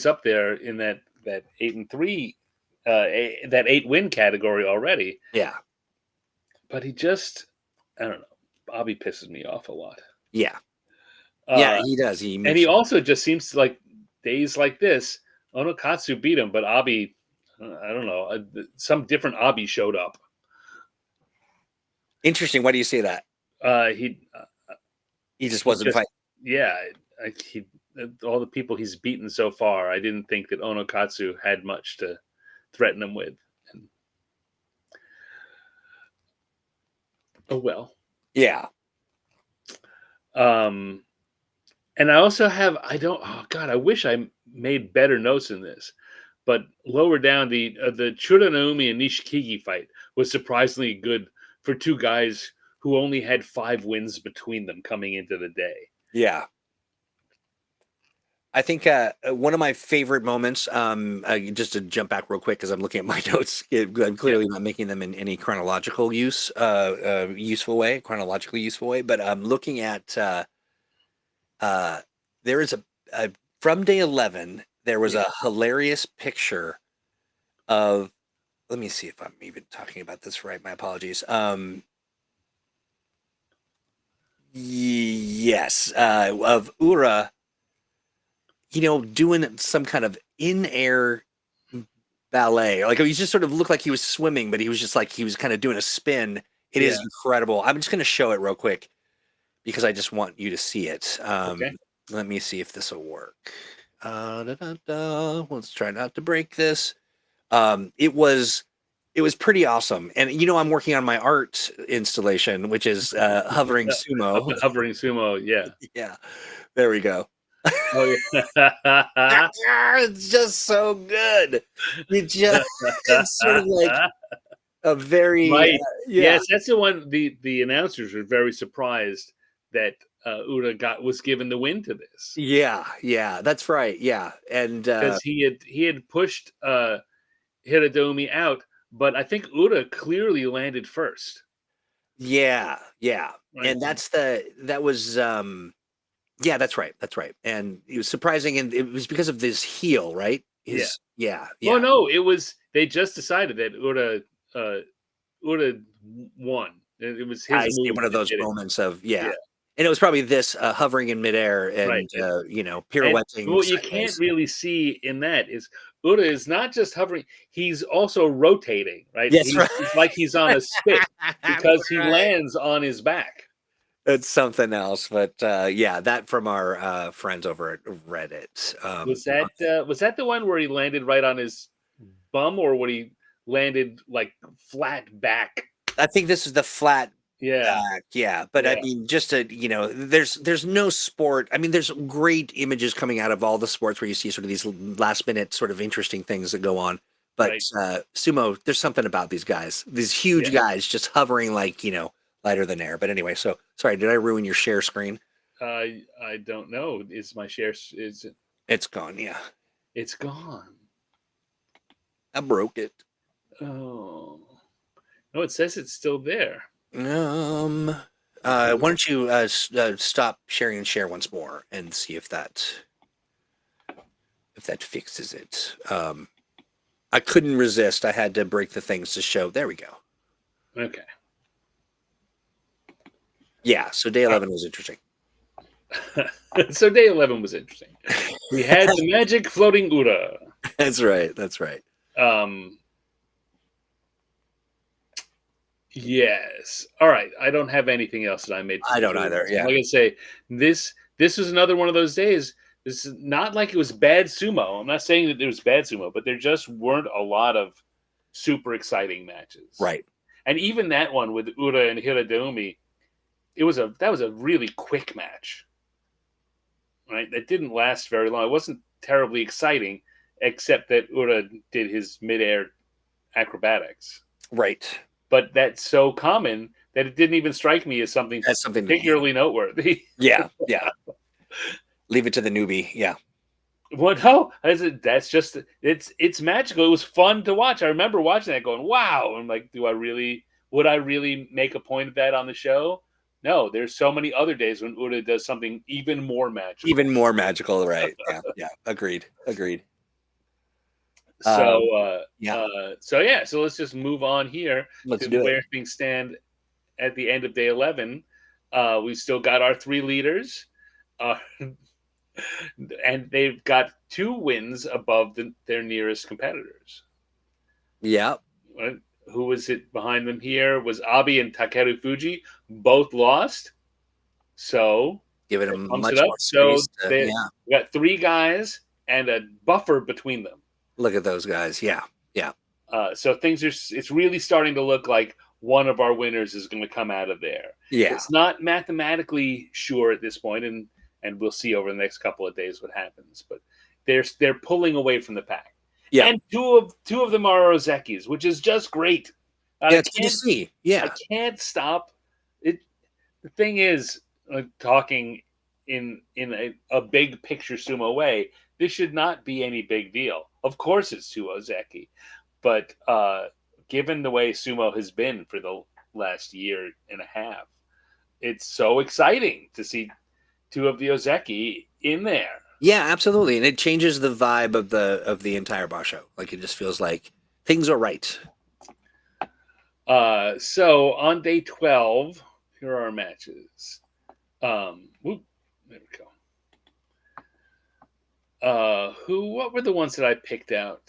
up there in that 8-3, that 8-win category already. Yeah. But he just, I don't know. Abi pisses me off a lot. Yeah. Yeah, he does. He also just seems to, like days like this. Onokatsu beat him, but Abi, I don't know, some different Abi showed up. Interesting. Why do you say that? He just wasn't fighting. Yeah, all the people he's beaten so far, I didn't think that Onokatsu had much to threaten him with. Oh well. Yeah. And I also have, I wish I made better notes in this, but lower down, the Churanomi and Nishikigi fight was surprisingly good for 2 guys who only had 5 wins between them coming into the day. Yeah. I think one of my favorite moments, just to jump back real quick because I'm looking at my notes. I'm clearly not making them in any chronological useful way, chronologically useful way. But I'm looking at there is a from day 11. There was a hilarious picture of. Let me see if I'm even talking about this right. My apologies. Yes, of Ura, doing some kind of in-air ballet. Like he just sort of looked like he was swimming, but he was just like he was kind of doing a spin. It is incredible. I'm just going to show it real quick because I just want you to see it. Okay. Let me see if this will work. Let's try not to break this. It was pretty awesome. And I'm working on my art installation, which is hovering sumo. Hovering sumo, yeah. Yeah, there we go. Oh, yeah. It's just so good. It's sort of like a very right. Yes, that's the one. The announcers were very surprised that Ura was given the win to this. Yeah, that's right. Yeah, and because he had pushed Hiradomi out, but I think Ura clearly landed first. Yeah, Right. and that was that's right. And it was surprising, and it was because of this heel, right? Yeah. Oh no, it was they just decided that Ura won. It was his move. One of those moments of and it was probably this hovering in midair and pirouetting. And what you can't really see in that is Ura is not just hovering; he's also rotating. Right? Yes, it's like he's on a spit because he lands on his back. It's something else, but that from our friends over at Reddit. Was that the one where he landed right on his bum, or when he landed like flat back? I think this is the flat. But I mean, just to there's no sport. I mean, there's great images coming out of all the sports where you see sort of these last minute sort of interesting things that go on. But sumo, there's something about these guys, these huge guys, just hovering like lighter than air. But anyway, so sorry, did I ruin your share screen? I don't know. Is my share? Is it? It's gone. Yeah, it's gone. I broke it. Oh no! It says it's still there. Why don't you stop sharing and share once more and see if that fixes it. I couldn't resist. I had to break the things to show. There we go. Okay. Yeah. So day 11 was interesting. So day 11 was interesting. We had the magic floating Ura. That's right. Yes. All right. I don't have anything else that I made. I don't either. Yeah. Like I say, this was another one of those days. This is not like it was bad sumo. I'm not saying that it was bad sumo, but there just weren't a lot of super exciting matches. Right. And even that one with Ura and Hiradomi, that was a really quick match. Right? That didn't last very long. It wasn't terribly exciting, except that Ura did his midair acrobatics. Right. But that's so common that it didn't even strike me as something particularly noteworthy. Yeah. Leave it to the newbie. Yeah. What? No, that's just it's magical. It was fun to watch. I remember watching that, going, "Wow!" I'm like, would I really make a point of that on the show? No. There's so many other days when Ura does something even more magical. Even more magical, right? Yeah. Agreed. So so let's just move on here to where things stand at the end of day 11. We've still got our 3 leaders, and they've got 2 wins above their nearest competitors. Yeah. Who was it behind them here? Was Abi and Takeru Fuji. Both lost. So giving them much more space. We got 3 guys and a buffer between them. Look at those guys. Yeah. So it's really starting to look like one of our winners is going to come out of there. Yeah. It's not mathematically sure at this point, and we'll see over the next couple of days what happens. But they're pulling away from the pack. Yeah. And two of them are Ozekis, which is just great. It's good to see. Yeah. I can't stop it. The thing is, talking in a big picture sumo way, this should not be any big deal. Of course, it's 2 Ozeki, but given the way sumo has been for the last year and a half, it's so exciting to see 2 of the Ozeki in there. Yeah, absolutely, and it changes the vibe of the entire Basho. Like it just feels like things are right. So on day 12, here are our matches. There we go. What were the ones that I picked out?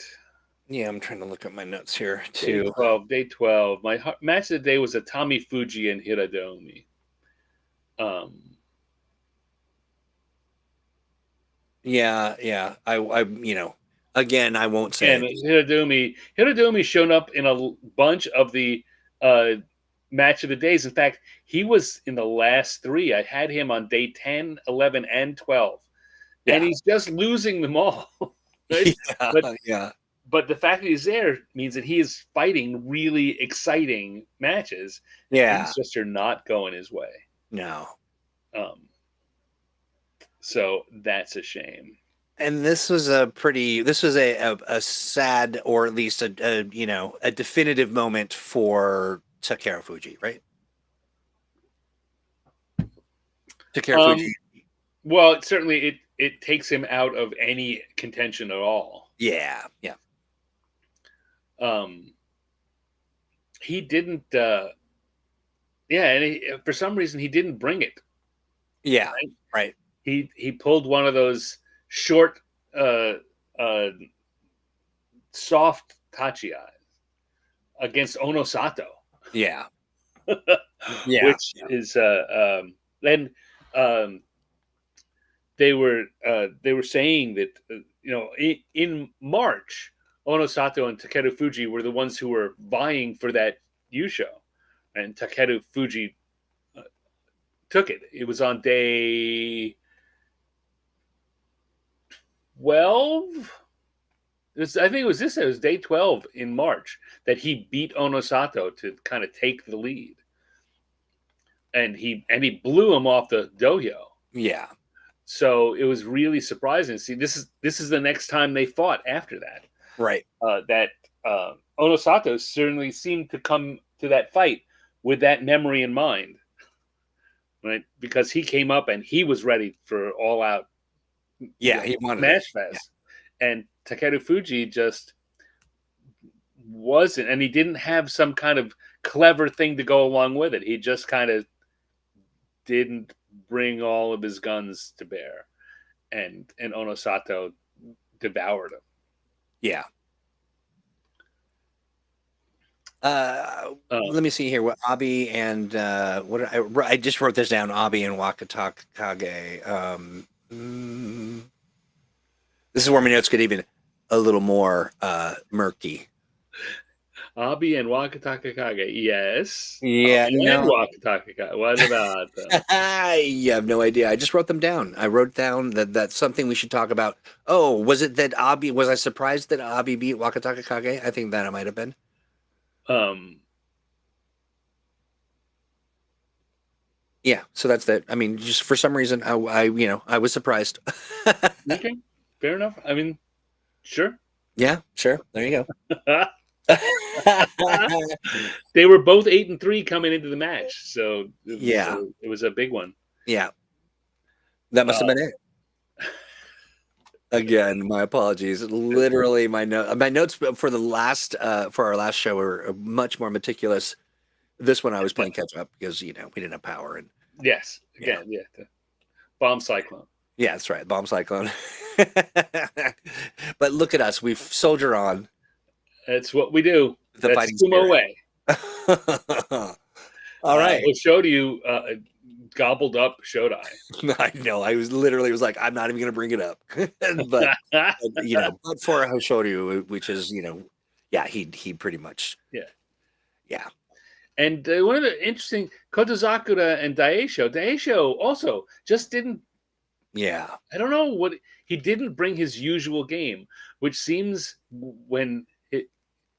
Yeah, I'm trying to look at my notes here too. Day 12. My match of the day was a Tommy Fuji and Hiradomi. Yeah. I again, I won't say. And Hiradomi shown up in a bunch of the match of the days. In fact, he was in the last 3. I had him on day 10, 11, and 12. Yeah. And he's just losing them all. Right? But the fact that he's there means that he is fighting really exciting matches. Yeah. Things just are not going his way. No. So that's a shame. And this was a sad, or at least a definitive moment for Takeru Fuji, right? Takeru Fuji. Well, certainly it takes him out of any contention at all. Yeah. He didn't. And for some reason he didn't bring it. Yeah. Right. He pulled one of those short, soft tachi against Ono Sato. Yeah. Which is then they were saying that in March, Ono Sato and Takeru Fuji were the ones who were vying for that Yusho, and Takeru Fuji took it. It was on day 12. I think it was this. It was day 12 in March that he beat Ono Sato to kind of take the lead, and he blew him off the dohyo. Yeah. So it was really surprising. See, this is the next time they fought after that. Right. That Ono Sato certainly seemed to come to that fight with that memory in mind, right? Because he came up and he was ready for all out. Yeah, he wanted Smash Fest, and Takeru Fuji just wasn't, and he didn't have some kind of clever thing to go along with it. He just kind of didn't bring all of his guns to bear, and Ono Sato devoured him. Yeah. Let me see here. What Abi and what I just wrote this down. Abi and Wakatakage. This is where my notes get even a little more murky. Abi and Wakatakage, yes. Yeah, Abi and Wakatakage. What about them? I have no idea. I just wrote them down. I wrote down that that's something we should talk about. Oh, was it that Abi? Was I surprised that Abi beat Wakatakage? I think that it might have been. Yeah, so that's that. I mean, just for some reason, I was surprised. Okay, fair enough. I mean, sure. Yeah, sure. There you go. They were both 8-3 coming into the match, so it was a big one. Yeah, that must have been it. Again, my apologies. Literally, my notes for the last for our last show were much more meticulous. This one I was playing catch up because we didn't have power and yes, again, the bomb cyclone. Yeah, that's right, bomb cyclone. But look at us, we've soldier on. That's what we do. The That's fighting sumo way. All right. Shoryu gobbled up Shodai. I know. I was like, I'm not even going to bring it up. but for Hoshoryu, which is he pretty much yeah. And one of the interesting Kotozakura and Daisho also just didn't. Yeah. I don't know what he didn't bring his usual game, which seems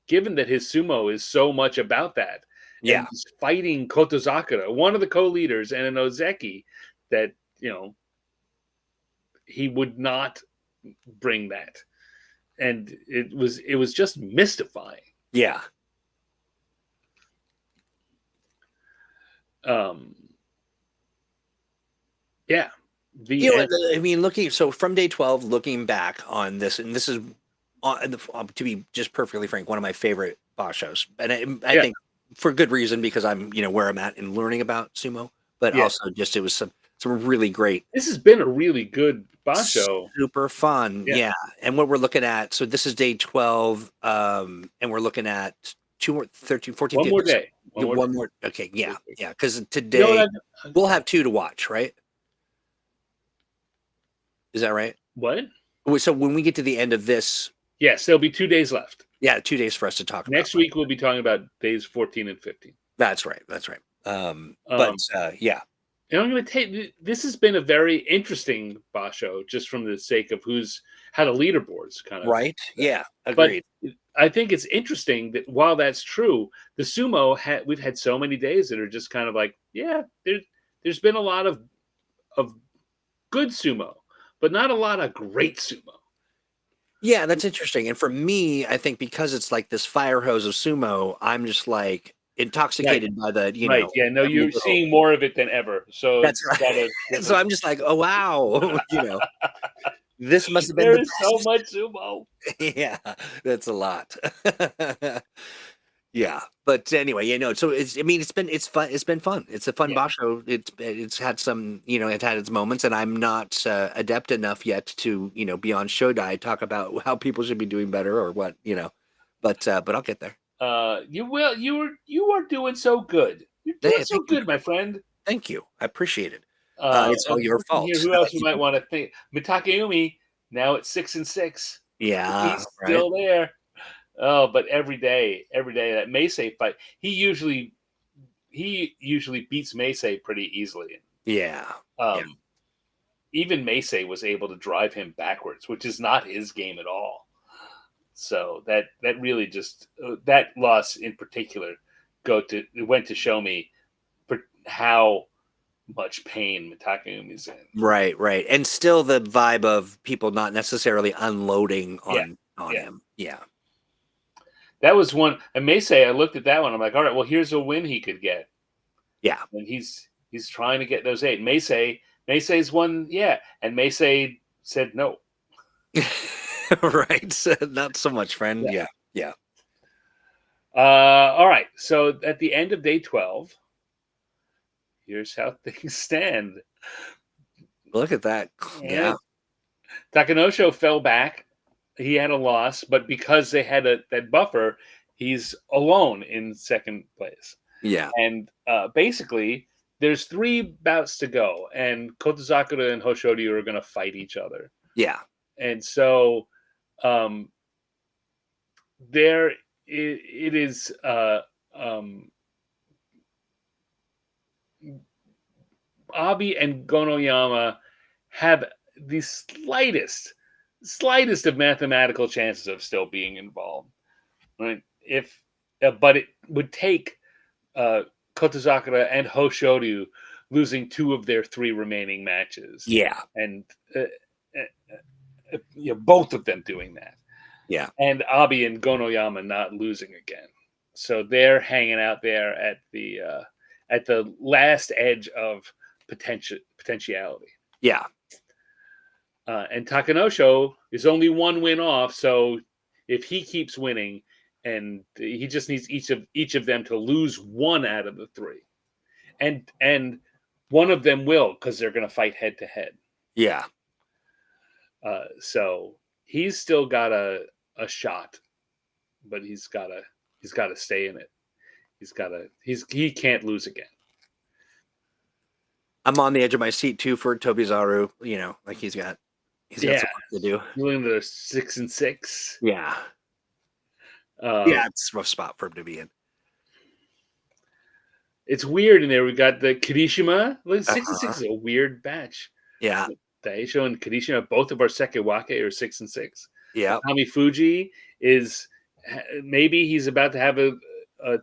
given that his sumo is so much about that. Yeah. He's fighting Kotozakura, one of the co-leaders, and an Ozeki that, he would not bring that, and it was just mystifying. Yeah. Yeah. You know, I mean, from day 12, looking back on this, and this is, to be just perfectly frank, one of my favorite Bashos. And I think for good reason, because I'm, where I'm at in learning about sumo, but also just it was some really great. This has been a really good Basho. Super fun. Yeah. And what we're looking at, so this is day 12, and we're looking at 2 more, 13, 14, 15. One more day. One more. Okay. Yeah. Yeah. Because today we'll have 2 to watch, right? Is that right? What? So when we get to the end of this, yes, there'll be 2 days left. Yeah, 2 days for us to talk about. Next week we'll be talking about days 14 and 15. That's right. But yeah. And I'm going to take this has been a very interesting Basho, just from the sake of how the leaderboards kind of right. Yeah, agreed. But I think it's interesting that while that's true, the sumo we've had so many days that are just kind of like, there's been a lot of good sumo, but not a lot of great sumo. Yeah, that's interesting. And for me, I think because it's like this fire hose of sumo, I'm just like intoxicated by the, right. Yeah, no, you're seeing more of it than ever. So that's right. So I'm just like, oh wow, this must have been there is so much sumo. Yeah, that's a lot. Yeah, but anyway, so it's fun. It's been fun. It's a fun Basho. It's had some, it had its moments, and I'm not adept enough yet to, be on Shodai talk about how people should be doing better or what, but I'll get there. You will. You are doing so good. You're doing so good, my friend. Thank you. I appreciate it. It's all your fault. Who else you might want to think? Mitake now at 6 and 6. Yeah, he's still there. Oh, but every day that Meisei fight, he usually beats Meisei pretty easily. Yeah. Even Meisei was able to drive him backwards, which is not his game at all. So that really just that loss in particular went to show me how much pain Mitakeumi's in. Right. And still the vibe of people not necessarily unloading on him. Yeah. That was one. And Meisei, I looked at that one. I'm like, all right, well, here's a win he could get. Yeah. And he's trying to get those 8. Meisei's one, and Meisei said no. Right. Not so much, friend. Yeah. All right. So at the end of day 12, here's how things stand. Look at that. Yeah. Takanosho fell back. He had a loss, but because they had that buffer, he's alone in second place. Yeah. And basically, there's 3 bouts to go, and Kotozakura and Hoshoryu are going to fight each other. Yeah. And so there it is. Abi and Gonoyama have the slightest of mathematical chances of still being involved, right? But it would take Kotozakura and Hoshoryu losing 2 of their 3 remaining matches. Yeah, and both of them doing that. Yeah, and Abi and Gonoyama not losing again. So they're hanging out there at the last edge of potentiality. Yeah. And Takanosho is only 1 win off, so if he keeps winning, and he just needs each of them to lose 1 out of the 3, and one of them will, because they're going to fight head to head. Yeah. So he's still got a shot, but he's got to stay in it. He can't lose again. I'm on the edge of my seat too for Tobizaru. Like he's got some work to do. You're in the 6 and 6. Yeah. It's a rough spot for him to be in. It's weird in there. We got the Kirishima. 6 and 6 is a weird batch. Yeah. Daisho and Kirishima, both of our Sekewake are 6 and 6. Yeah. Kami Fuji is maybe he's about to have a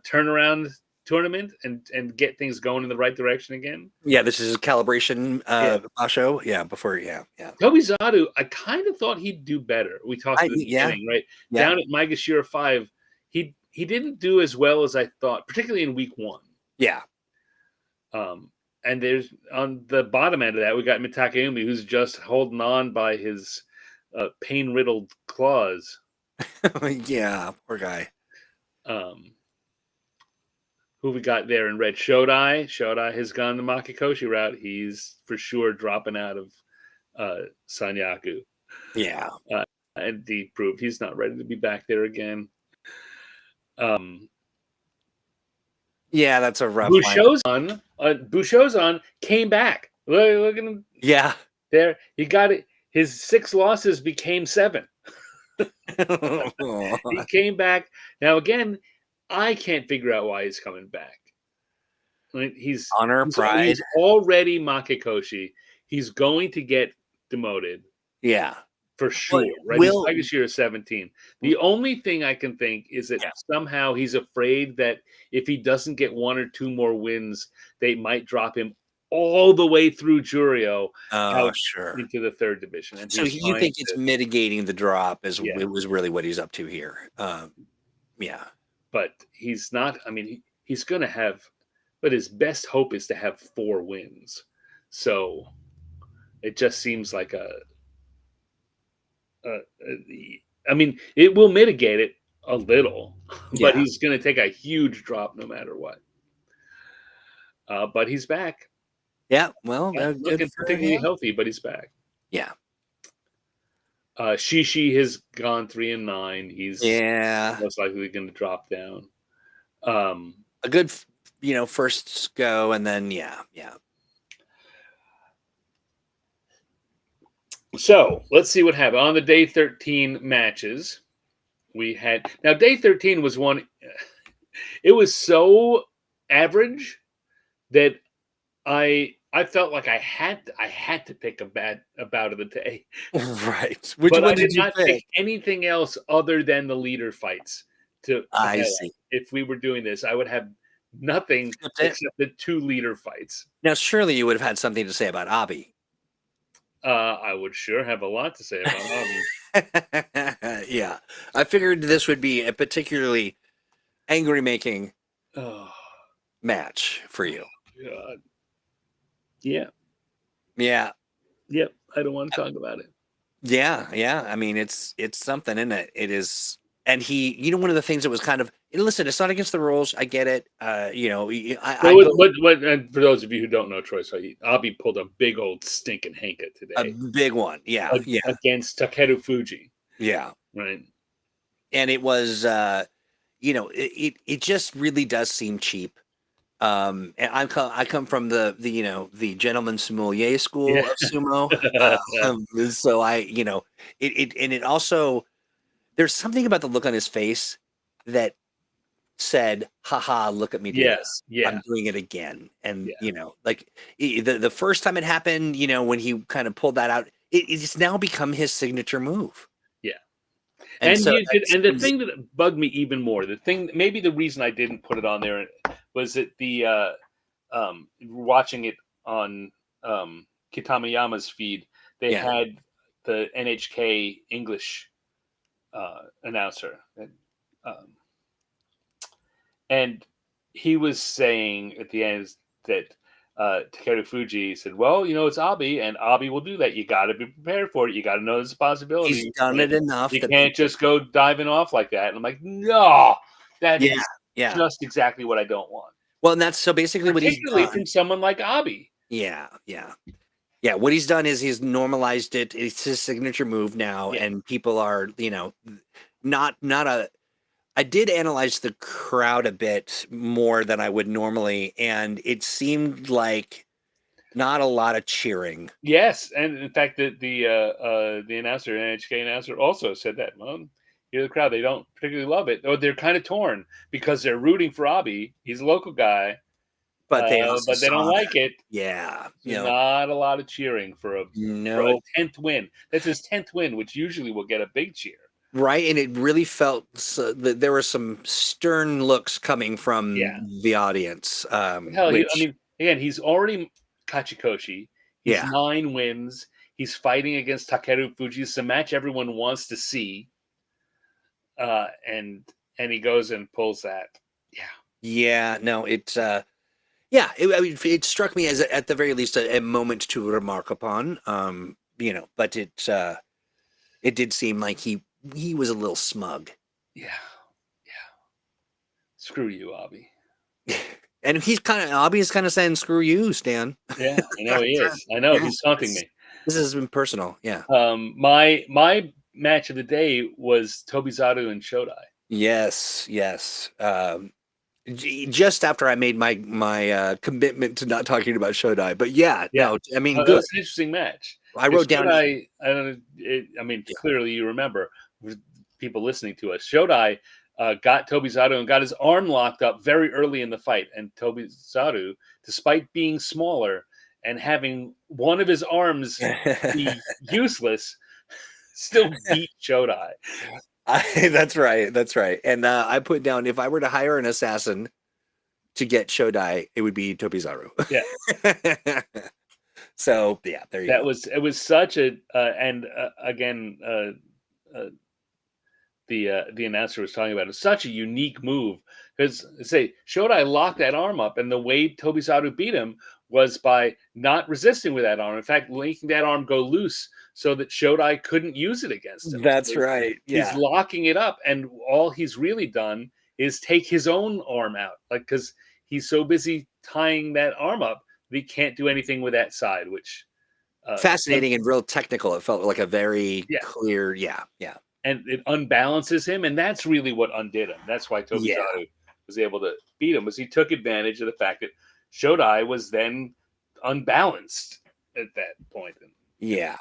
turnaround tournament and get things going in the right direction again. Yeah, this is a calibration Yeah. Basho. Yeah, before yeah. Tobizaru, I kind of thought he'd do better. We talked at the beginning, right? Yeah. Down at Maegashira 5, he didn't do as well as I thought, particularly in week 1. Yeah. And there's on the bottom end of that, we got Mitakeumi, who's just holding on by his pain-riddled claws. Yeah, poor guy. Who we got there in red? Shodai. Shodai has gone the Makikoshi route. He's for sure dropping out of Sanyaku. Yeah. And he proved he's not ready to be back there again. Yeah, that's a rough Bushozan came back. Look at him. Yeah. There. He got it. His 6 losses became 7. He came back. Now, again, I can't figure out why he's coming back. He's pride. He's already Makikoshi. He's going to get demoted. Yeah. For sure. Right? He's Maegashira 17. The only thing I can think is that somehow he's afraid that if he doesn't get 1 or 2 more wins, they might drop him all the way through Juryo into the 3rd division. And so you think it's mitigating the drop it was really what he's up to here. Yeah. But he's not, I mean, he's going to have, but his best hope is to have 4 wins. So it just seems like I mean, it will mitigate it a little, but he's going to take a huge drop no matter what. But he's back. Yeah, well, looking particularly healthy, but he's back. Yeah. Shishi has gone 3-9. He's most likely going to drop down. A good, first go, and then yeah. So let's see what happened on the day 13 matches. We had day 13 was one. It was so average that I felt like I had to pick a bout of the day. Right. Which one I did not pick anything else other than the leader fights. I see. If we were doing this, I would have nothing except the 2 leader fights. Now, surely you would have had something to say about Abi. I would sure have a lot to say about Abi. Yeah. I figured this would be a particularly angry-making match for you. God. Yeah. Yeah. Yep. I don't want to talk about it. Yeah. I mean, it's something, isn't it? It is. And he, one of the things that was kind of, listen, it's not against the rules. I get it. And for those of you who don't know Troy, so Abi pulled a big old stinking hanka today. A big one. Yeah. Against Takeru Fuji. Yeah. Right. And it was, it just really does seem cheap. And I come from the gentleman sommelier school of sumo. So it also, there's something about the look on his face that said, haha, look at me do this. Yeah. I'm doing it again. And, the first time it happened, when he kind of pulled that out, it's now become his signature move. Yeah. And the thing that bugged me even more, maybe the reason I didn't put it on there was that watching it on Kitamayama's feed, they had the NHK English announcer, and he was saying at the end that Takeru Fuji said, "Well, it's Abi, and Abi will do that. You got to be prepared for it. You got to know there's a possibility. He's done it enough. You can't just go diving off like that." And I'm like, "No, that is just exactly what I don't want." Well, and that's so basically what he's done. From someone like Abi. Yeah. What he's done is he's normalized it. It's his signature move now, and people are, not a. I did analyze the crowd a bit more than I would normally, and it seemed like not a lot of cheering. Yes, and in fact, the announcer, NHK announcer, also said that. Well, the crowd, they don't particularly love it, or they're kind of torn because they're rooting for Abi. He's a local guy, but they don't like it. Yeah, not a lot of cheering for a 10th win. That's his 10th win, which usually will get a big cheer. Right, and it really felt that there were some stern looks coming Yeah. from the audience, Hell, I which mean, again, he's already Kachikoshi. He's yeah. 9 wins. He's fighting against Takeru Fuji. It's a match everyone wants to see. And he goes and pulls that. Yeah. Yeah, no, yeah, I mean, it struck me as at the very least a moment to remark upon. But it did seem like he was a little smug. Yeah. Yeah. Screw you, Abby. And Abby is kind of saying, "Screw you, Stan." Yeah, I know he is. I know Yeah, he's taunting me. this has been personal. Yeah. My match of the day was Tobizaru and Shodai. Yes, yes. Just after I made my commitment to not talking about Shodai, but yeah, Yeah. no, I mean, It good. was an interesting match. I wrote down. Shodai, I don't know. I mean, Yeah. clearly you remember with people listening to us. Shodai got Tobizaru and got his arm locked up very early in the fight, and Tobizaru, despite being smaller and having one of his arms be useless, still beat Shodai. That's right. That's right. And I put down, if I were to hire an assassin to get Shodai, it would be Tobizaru. Yeah. So yeah, there you go. It was such a and again the announcer was talking about it. Such a unique move because say Shodai locked that arm up, and the way Tobizaru beat him was by not resisting with that arm. In fact, making that arm go loose so that Shodai couldn't use it against him. That's So right. Yeah. he's locking it up, and all he's really done is take his own arm out, like because he's so busy tying that arm up that he can't do anything with that side, which. Fascinating and real technical. It felt like a very Yeah. clear, yeah. And it unbalances him, and that's really what undid him. That's why Tobizaru was able to beat him, was he took advantage of the fact that Shodai was then unbalanced at that point. Yeah.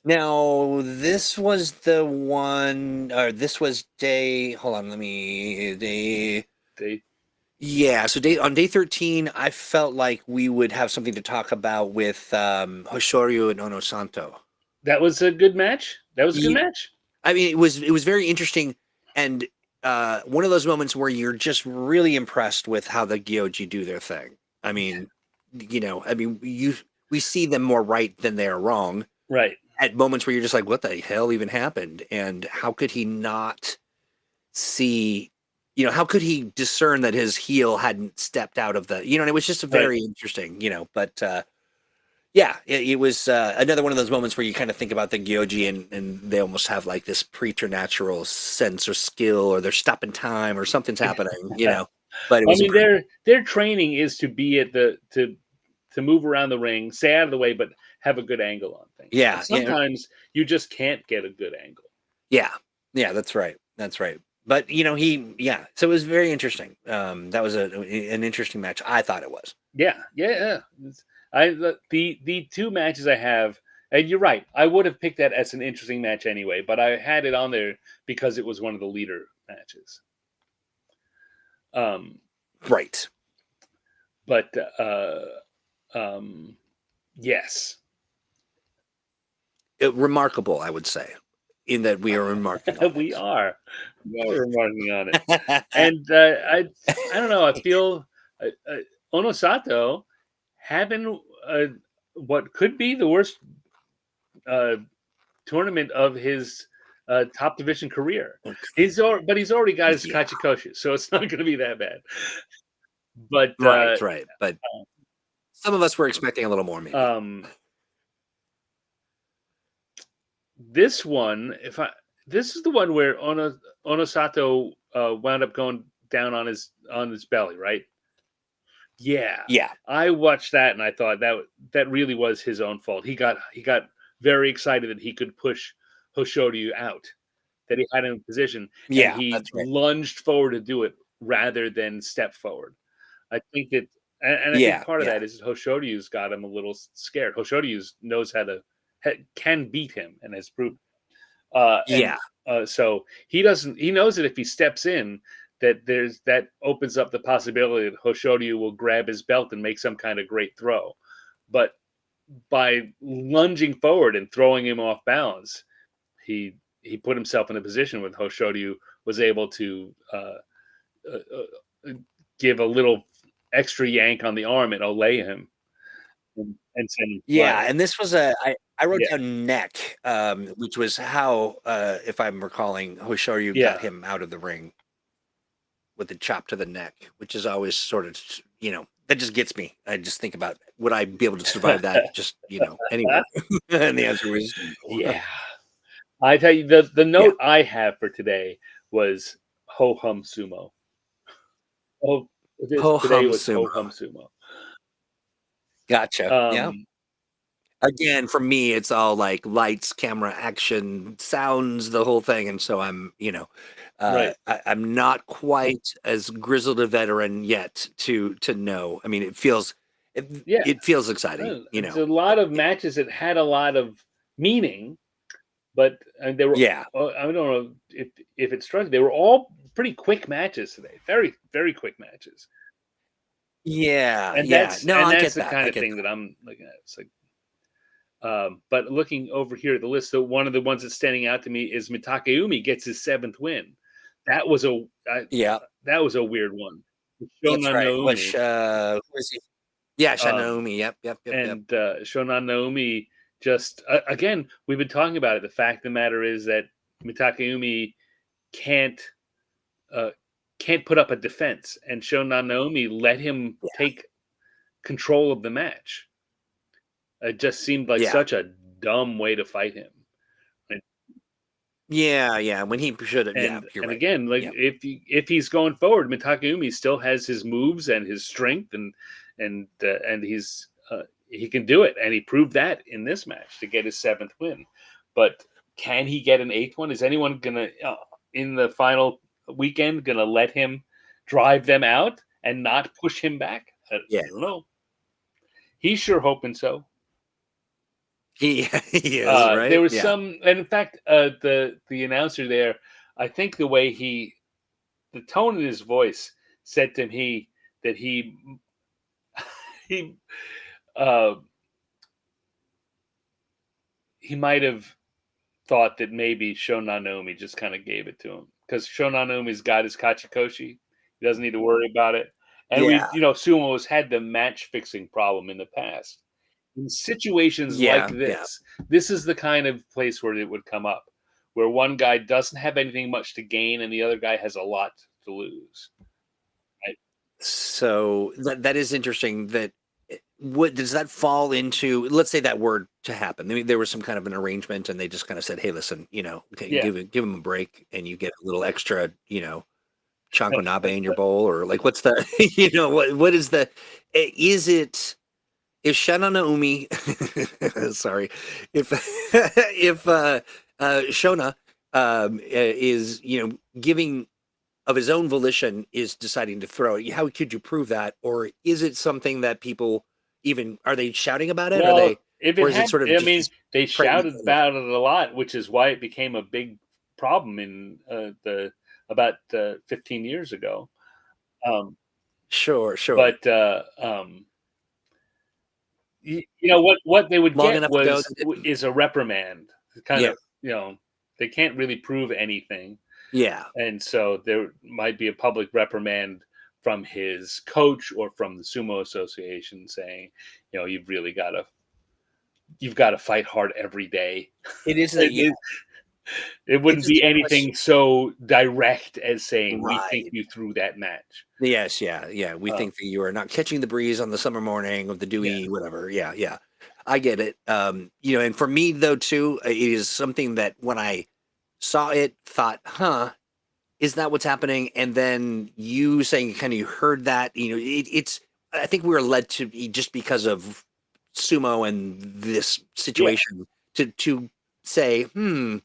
Now, this was the one, or this was day, hold on, yeah, so on day 13, I felt like we would have something to talk about with Hoshoryu and Ono Santo. That was a good match. That was a good match. I mean, it was very interesting, and one of those moments where you're just really impressed with how the Gyoji do their thing. I mean, we see them more right than they're wrong. Right. At moments where you're just like, what the hell even happened? And how could he not see, how could he discern that his heel hadn't stepped out of the, and it was just very interesting, but yeah, it was another one of those moments where you kind of think about the Gyoji and they almost have like this preternatural sense or skill, or they're stopping time or something's happening, but it was their training is to be at to move around the ring, stay out of the way, but have a good angle on things. Yeah. And sometimes you just can't get a good angle. Yeah. Yeah, that's right. That's right. But so it was very interesting. That was an interesting match. I thought it was. Yeah. The two matches I have, and you're right, I would have picked that as an interesting match anyway, but I had it on there because it was one of the leader matches. Right. But yes. Remarkable, I would say, in that we are remarking on we are remarking on it. And I don't know, I feel Ono Sato having what could be the worst tournament of his top division career. He's already got his Kachikoshi, so it's not going to be that bad. But right. But some of us were expecting a little more, maybe. This one, this is the one where Ono Sato wound up going down on his belly, right? Yeah. I watched that and I thought that really was his own fault. He got very excited that he could push Hoshoryu out, that he had him in position, and he lunged forward to do it rather than step forward. I think that, and I think part of that is Hoshoryu's got him a little scared. Hoshoryu knows can beat him and has proved. So he knows that if he steps in, that opens up the possibility that Hoshoryu will grab his belt and make some kind of great throw. But by lunging forward and throwing him off balance, he he put himself in a position where Hoshoryu was able to uh, give a little extra yank on the arm and olay him and send him Yeah, flying. and this was I wrote Yeah, down neck, which was how, if I'm recalling, Hoshoryu got yeah. him out of the ring with the chop to the neck, which is always sort of, that just gets me. I just think about, would I be able to survive that just, anywhere? And the answer was no. Yeah. I tell you, the Yeah. note I have for today was ho hum sumo. Oh, this Ho today hum was ho sumo. hum sumo. Gotcha. Yeah. Um, Again, for me, it's all like lights, camera, action, sounds, the whole thing. And so right. I'm not quite as grizzled a veteran yet to know. I mean, Yeah. it feels exciting, It's a lot of matches that had a lot of meaning, but they were. Yeah. I don't know if it struck. They were all pretty quick matches today. Very very quick matches, Yeah. and Yeah. No, I that's get the that. kind I of get thing that. that I'm looking at. It's like, but looking over here at the list, so one of the ones that's standing out to me is Mitakeumi gets his 7th win. That was Yeah. that was a weird one. That's Shonan right. Naomi, Who is he? Yeah, um, Shanomi. Yep. Yep. Yep. Yep. and Shonan Naomi just again we've been talking about it. The fact of the matter is that Mitakeumi can't uh, can't put up a defense, and Shonan Naomi let him Yeah. take control of the match. It just seemed like Yeah. such a dumb way to fight him. And Yeah. Yeah. When he should have. Yeah. You're and right. again, like Yeah. if he's going forward, Mitakeumi still has his moves and his strength, and he can do it, and he proved that in this match to get his 7th win. But can he get an 8th one? Is anyone gonna in the final weekend gonna let him drive them out and not push him back? I Yeah. don't know. He's sure hoping so. He is There right. was Yeah. some, and in fact, the announcer there, I think the way the tone in his voice said to me that he uh, he might have thought that maybe Shonanomi just kind of gave it to him because Shonanomi's got his Kachikoshi. He doesn't need to worry about it. And Yeah. Sumo has had the match fixing problem in the past. In situations like Yeah. Yeah. this is the kind of place where it would come up, where one guy doesn't have anything much to gain and the other guy has a lot to lose. Right? So that is interesting. What does that fall into? Let's say that were to happen. I mean, there was some kind of an arrangement, and they just kind of said, "Hey, listen, okay, Yeah. give him a break, and you get a little extra, chanko nabe in your bowl, or like, what's the, what is the, is it if Shana Naomi, sorry, if if Shona is giving of his own volition is deciding to throw it. How could you prove that? Or is it something that people even are they shouting about it? Well, if it Or is it had, sort of I just mean, this they pregnant shouted kind of about it a lot, which is why it became a big problem in the about 15 years ago. Um, sure. but what they would Long get enough ago was that didn't. is a reprimand. Kind Yeah. of, they can't really prove anything, Yeah. and so there might be a public reprimand from his coach or from the sumo association saying, you've got to fight hard every day. It is it, yeah. it, it It's wouldn't just be a question. anything so direct as saying we think Right. you threw that match. Yes, yeah. We Um, think that you are not catching the breeze on the summer morning of the yeah, dewy, whatever. Yeah. I get it. And for me though too, it is something that when I saw it, thought, is that what's happening? And then you saying kind of you heard that, it's I think we were led to be just because of sumo and this yeah. situation to say, hmm.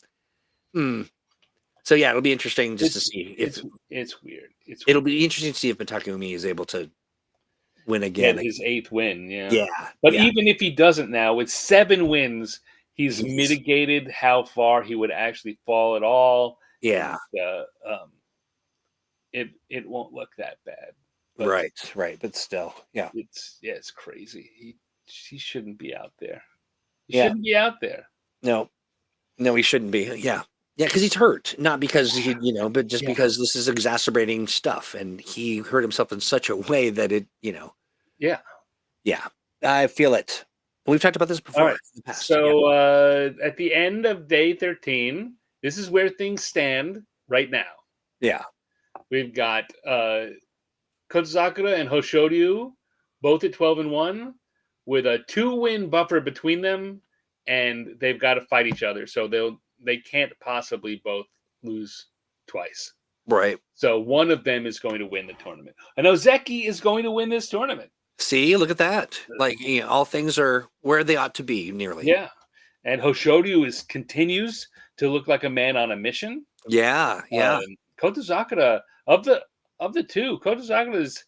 So yeah, it'll be interesting just to It's see if it's weird. It's it'll be interesting to see if Mitakeumi is able to win get again. his 8th win. Yeah, Yeah, but yeah. even if he doesn't now, with 7 wins, he's He's mitigated how far he would actually fall at all, yeah, and it won't look that bad. But right. But still, yeah. it's crazy. He shouldn't be out there. He Yeah. shouldn't be out there. No, he shouldn't be. Yeah. Yeah, because he's hurt, not because but just because this is exacerbating stuff, and he hurt himself in such a way that it. Yeah. Yeah, I feel it. We've talked about this All before right. in the past. So at the end of day 13, this is where things stand right now. Yeah. We've got Kotsakura and Hoshoryu both at 12-1 with a 2-win buffer between them, and they've got to fight each other. So they can't possibly both lose twice. Right. So one of them is going to win the tournament. And Ozeki is going to win this tournament. See, look at that. Like, all things are where they ought to be, nearly. Yeah. And Hoshoryu continues to look like a man on a mission. Yeah, yeah. Kotozakura, of the two, Kotozakura's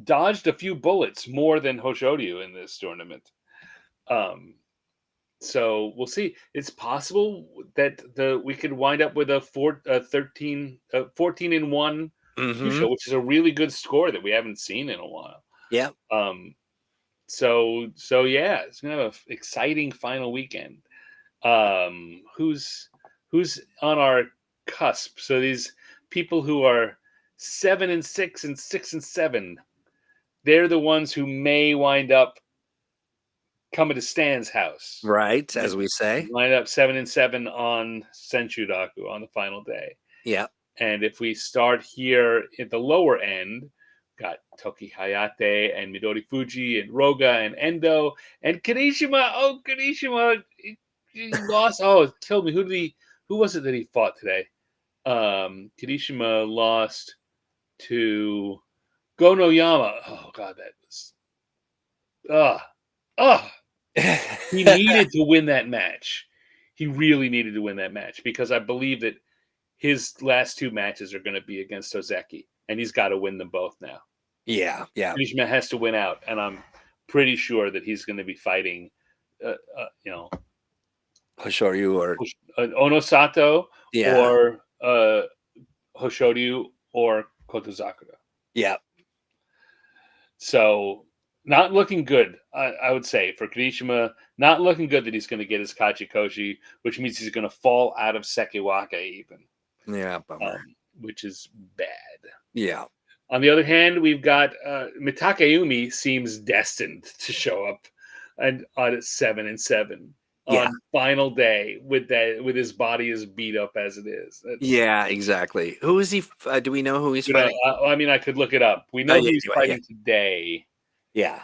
dodged a few bullets more than Hoshoryu in this tournament. So we'll see. It's possible that we could wind up with a 14-1 Kyushu, which is a really good score that we haven't seen in a while. Yeah. So yeah, it's gonna have an exciting final weekend. Who's on our cusp? So these people who are 7-6 and 6-7, they're the ones who may wind up coming to Stan's house. Right, as we say. Wind up 7-7 on Senchudaku on the final day. Yeah. And if we start here at the lower end, got Toki Hayate and Midori Fuji and Roga and Endo and Kirishima. Oh, Kirishima, he lost. Oh, it killed me. Who was it that he fought today? Kirishima lost to Gonoyama. Oh God, that was he needed to win that match. He really needed to win that match because I believe that his last two matches are going to be against Ozeki, and he's got to win them both now. Yeah, yeah. Kirishima has to win out, and I'm pretty sure that he's going to be fighting, Hoshoryu or Onosato or Hoshoryu or Kotozakura. Yeah. So not looking good, I would say, for Kirishima. Not looking good that he's going to get his Kachikoshi, which means he's going to fall out of Sekiwaka even. Yeah, bummer. Which is bad. Yeah. On the other hand, we've got Mitakeumi seems destined to show up on 7-7 on final day with his body as beat up as it is. Yeah, exactly. Who is he? Do we know who he's fighting? I could look it up. We know who he's fighting today. Yeah.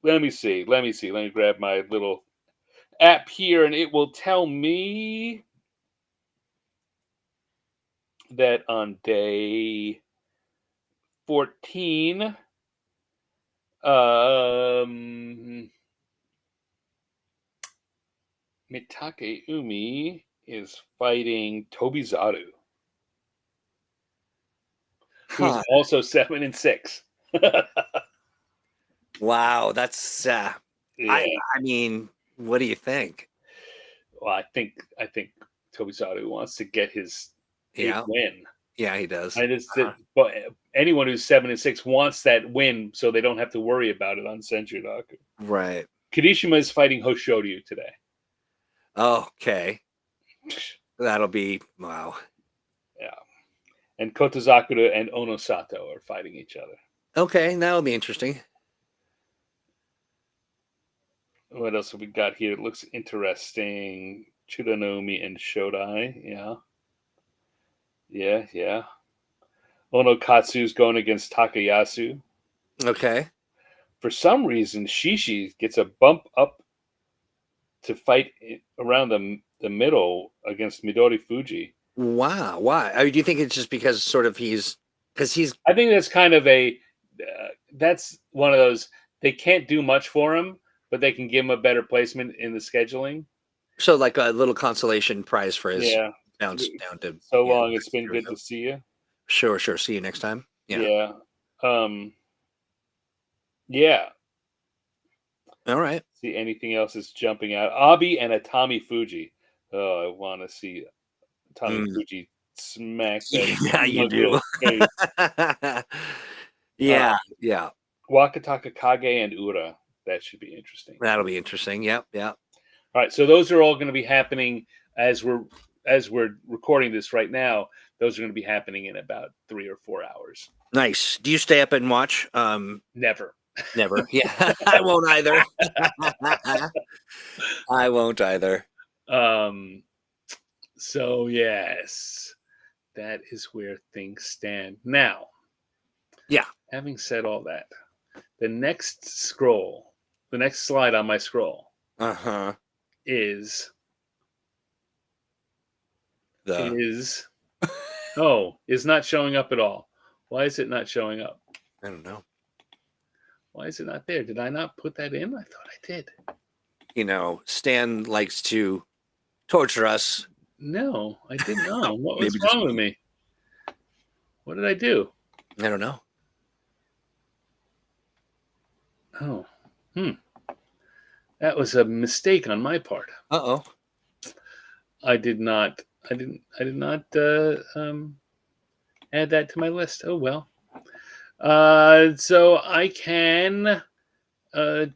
Let me see. Let me grab my little app here, and it will tell me that on day 14, Mitakeumi is fighting Tobizaru, who's also 7-6. Wow, that's I mean, what do you think? Well, I think Tobizaru wants to get his win. Yeah, he does. But anyone who's 7-6 wants that win, so they don't have to worry about it on Senchudaku. Right. Kirishima is fighting Hoshoryu today. Okay. That'll be wow. Yeah. And Kotozakura and Onosato are fighting each other. Okay, that'll be interesting. What else have we got here? It looks interesting. Chudanomi and Shodai. Yeah. Onokatsu's going against Takayasu. Okay. For some reason, Shishi gets a bump up to fight around the middle against Midori Fuji. Wow. Why? Do you think it's just because I think that's kind of that's one of those, they can't do much for him, but they can give him a better placement in the scheduling. So like a little consolation prize for his down to. So long. It's been good to see you. Sure. See you next time. Yeah. Yeah. All right. See anything else is jumping out? Abi and Atami Fuji. Oh, I want to see Atami Fuji smack that. Yeah, you do. Yeah. Wakataka Kage and Ura. That should be interesting. That'll be interesting. Yep. All right, so those are all going to be happening as we're as we're recording this right now, those are going to be happening in about 3 or 4 hours. Nice. Do you stay up and watch? Never. Never. Yeah, I won't either. I won't either. So yes, that is where things stand now. Yeah. Having said all that, the next slide on my scroll is not showing up at all. Why is it not showing up? I don't know. Why is it not there? Did I not put that in? I thought I did. Stan likes to torture us. No, I didn't know. What was wrong with me? What did I do? I don't know. Oh, that was a mistake on my part. I did not add that to my list. Oh well. So I can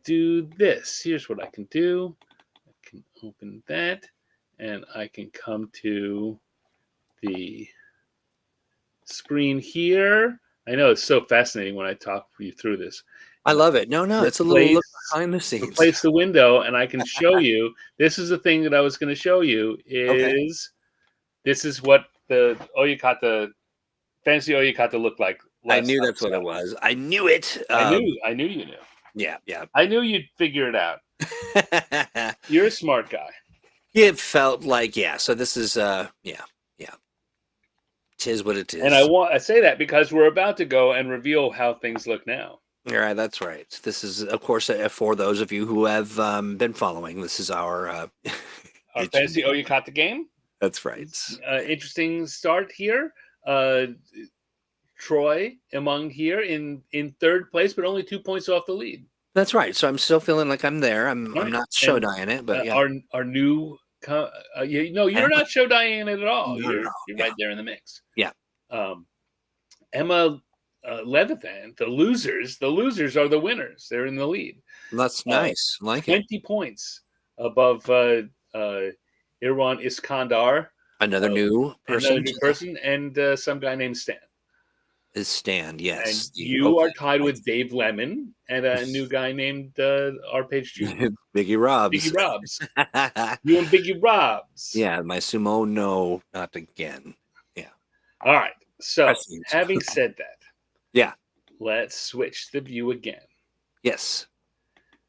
do this. Here's what I can do. I can open that, and I can come to the screen here. I know it's so fascinating when I talk you through this. I love it. No, it's a little look behind the scenes. Replace the window, and I can show you. This is the thing that I was going to show you. This is what the Oyakata, fancy Oyakata looked like. I knew that's what it was. I knew it. I knew you knew. Yeah. I knew you'd figure it out. You're a smart guy. It felt like, so this is, tis what it is. And I say that because we're about to go and reveal how things look now. All right, that's right. This is, of course, for those of you who have been following, this is our fantasy Oyakata game. That's right. Interesting start here. Troy among here in third place, but only 2 points off the lead. That's right. So I'm still feeling like I'm there. I'm not show-dying it, but our new you're not show-dying it at all. You're right there in the mix. Yeah. Emma Levithan, the losers are the winners. They're in the lead. That's nice. Like 20 points above Irwan Iskandar. Another new person, and some guy named Stan. Is Stan, yes. And you are tied with Dave Lemon and a new guy named Arpege Jr. Biggie Robs. You and Biggie Robs. Yeah, my sumo, no, not again. Yeah. All right. So, having said that, let's switch the view again. Yes.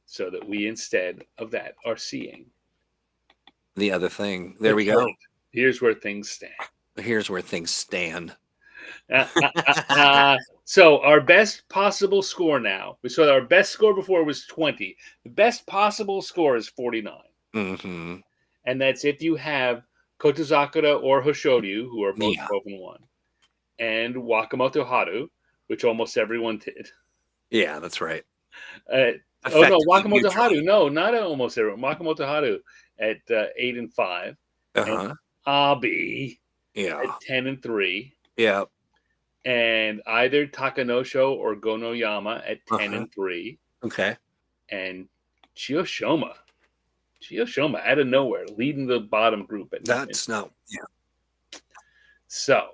So that we, instead of that, are seeing the other thing. There we go. Here's where things stand. Here's where things stand. So our best possible score now. So our best score before was 20. The best possible score is 49. Mm-hmm. And that's if you have Kotozakura or Hoshoryu, who are both 12-1, and Wakamoto Haru, which almost everyone did. Yeah, that's right. Wakamoto Haru. No, not almost everyone. Wakamoto Haru at 8-5. And Abi at 10-3. Yeah. And either Takanosho or Gonoyama at 10-3. Okay. And Chiyoshoma out of nowhere, leading the bottom group at So,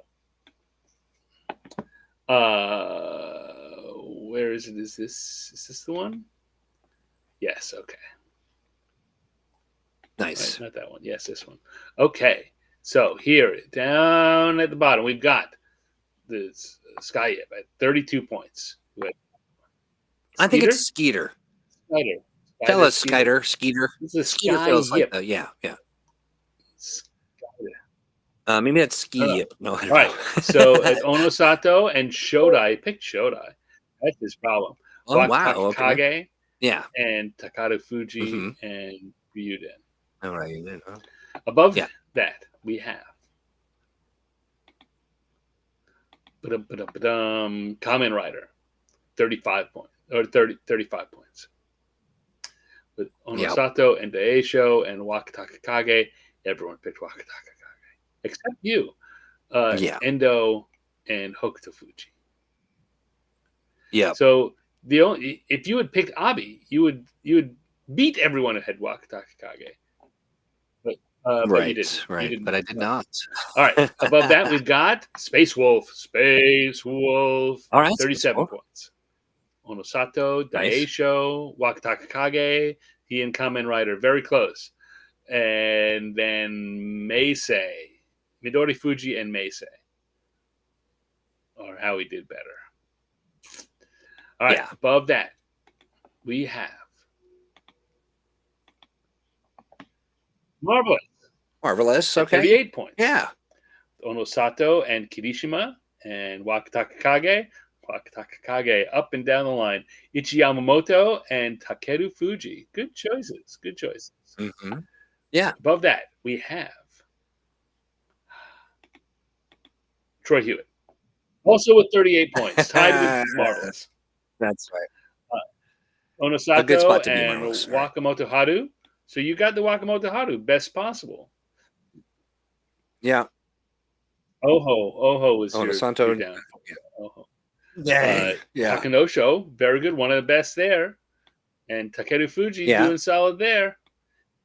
where is it? Is this the one? Yes. Okay. Nice. Right, not that one. Yes, this one. Okay. So here, down at the bottom, we've got the Sky at 32 points. I think it's Skeeter. Tell us, Skeeter. It's a Skeeter feels like yeah. Maybe that's Ski Yip. No, I don't know. So at Onosato and Shodai, picked Shodai. That's his problem. Oh, wow. Kage, okay. Yeah. And Takaru Fuji and Ryuden. All right. Huh? Above that, we have Kamen Rider, 35 points or 35 points. With Onosato and Daisho and Wakataka Kage, everyone picked Wakataka Kage except you, Endo and Hokuto Fuji. Yeah. So if you had picked Abi, you would beat everyone who had Wakataka Kage. But But you didn't. Right. You didn't. But I did not. All right. Above that, we've got Space Wolf. Space Wolf. All right. 37 points. Onosato, Nice. Daisho, Wakataka Kage, he and Kamen Rider, very close. And then Meisei, Midori Fuji and Meisei. Or how he did better. All right, Yeah. above that, we have Marvelous. Okay. 38 points. Yeah. Onosato and Kirishima and Wakataka Kage. Wakataka Kage up and down the line. Ichi Yamamoto and Takeru Fuji. Good choices. Good choices. Mm-hmm. Yeah. Above that, we have Troy Hewitt. Also with 38 points. Tied with Marvelous. That's right. Onosato A good spot to be and Marvelous. Wakamoto Haru. So you got the Wakamoto Haru, best possible. Yeah. Oho is Onosato. your down. Oho. Yeah. Takanosho, very good, one of the best there. And Takeru Fuji doing solid there.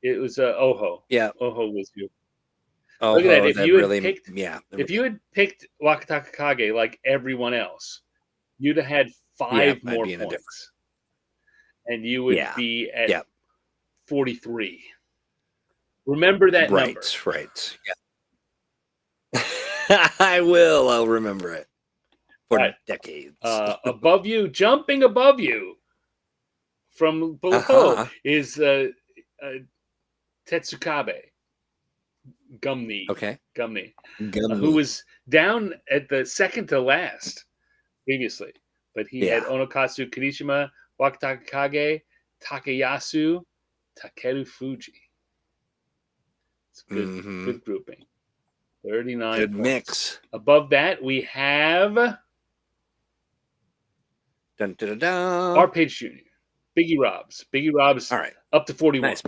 It was Oho. Yeah. Oho was good. Oh, look at that. If you had really, picked, if you had picked Wakataka Kage like everyone else, you'd have had 5 more points, and you would be at 43. Remember that number. Right. Yeah. I will. I'll remember it for decades. Above you, jumping above you from below is Tetsukabe. Gumney. Okay. Gumney. Who was down at the second to last previously. But he had Onokatsu Kirishima, Wakataka Kage, Takayasu, Takeru Fuji. It's good, good grouping. 39 good points. Mix. Above that, we have Arpage Jr., Biggie Robs. Biggie Robs all right. up to 41. Nice.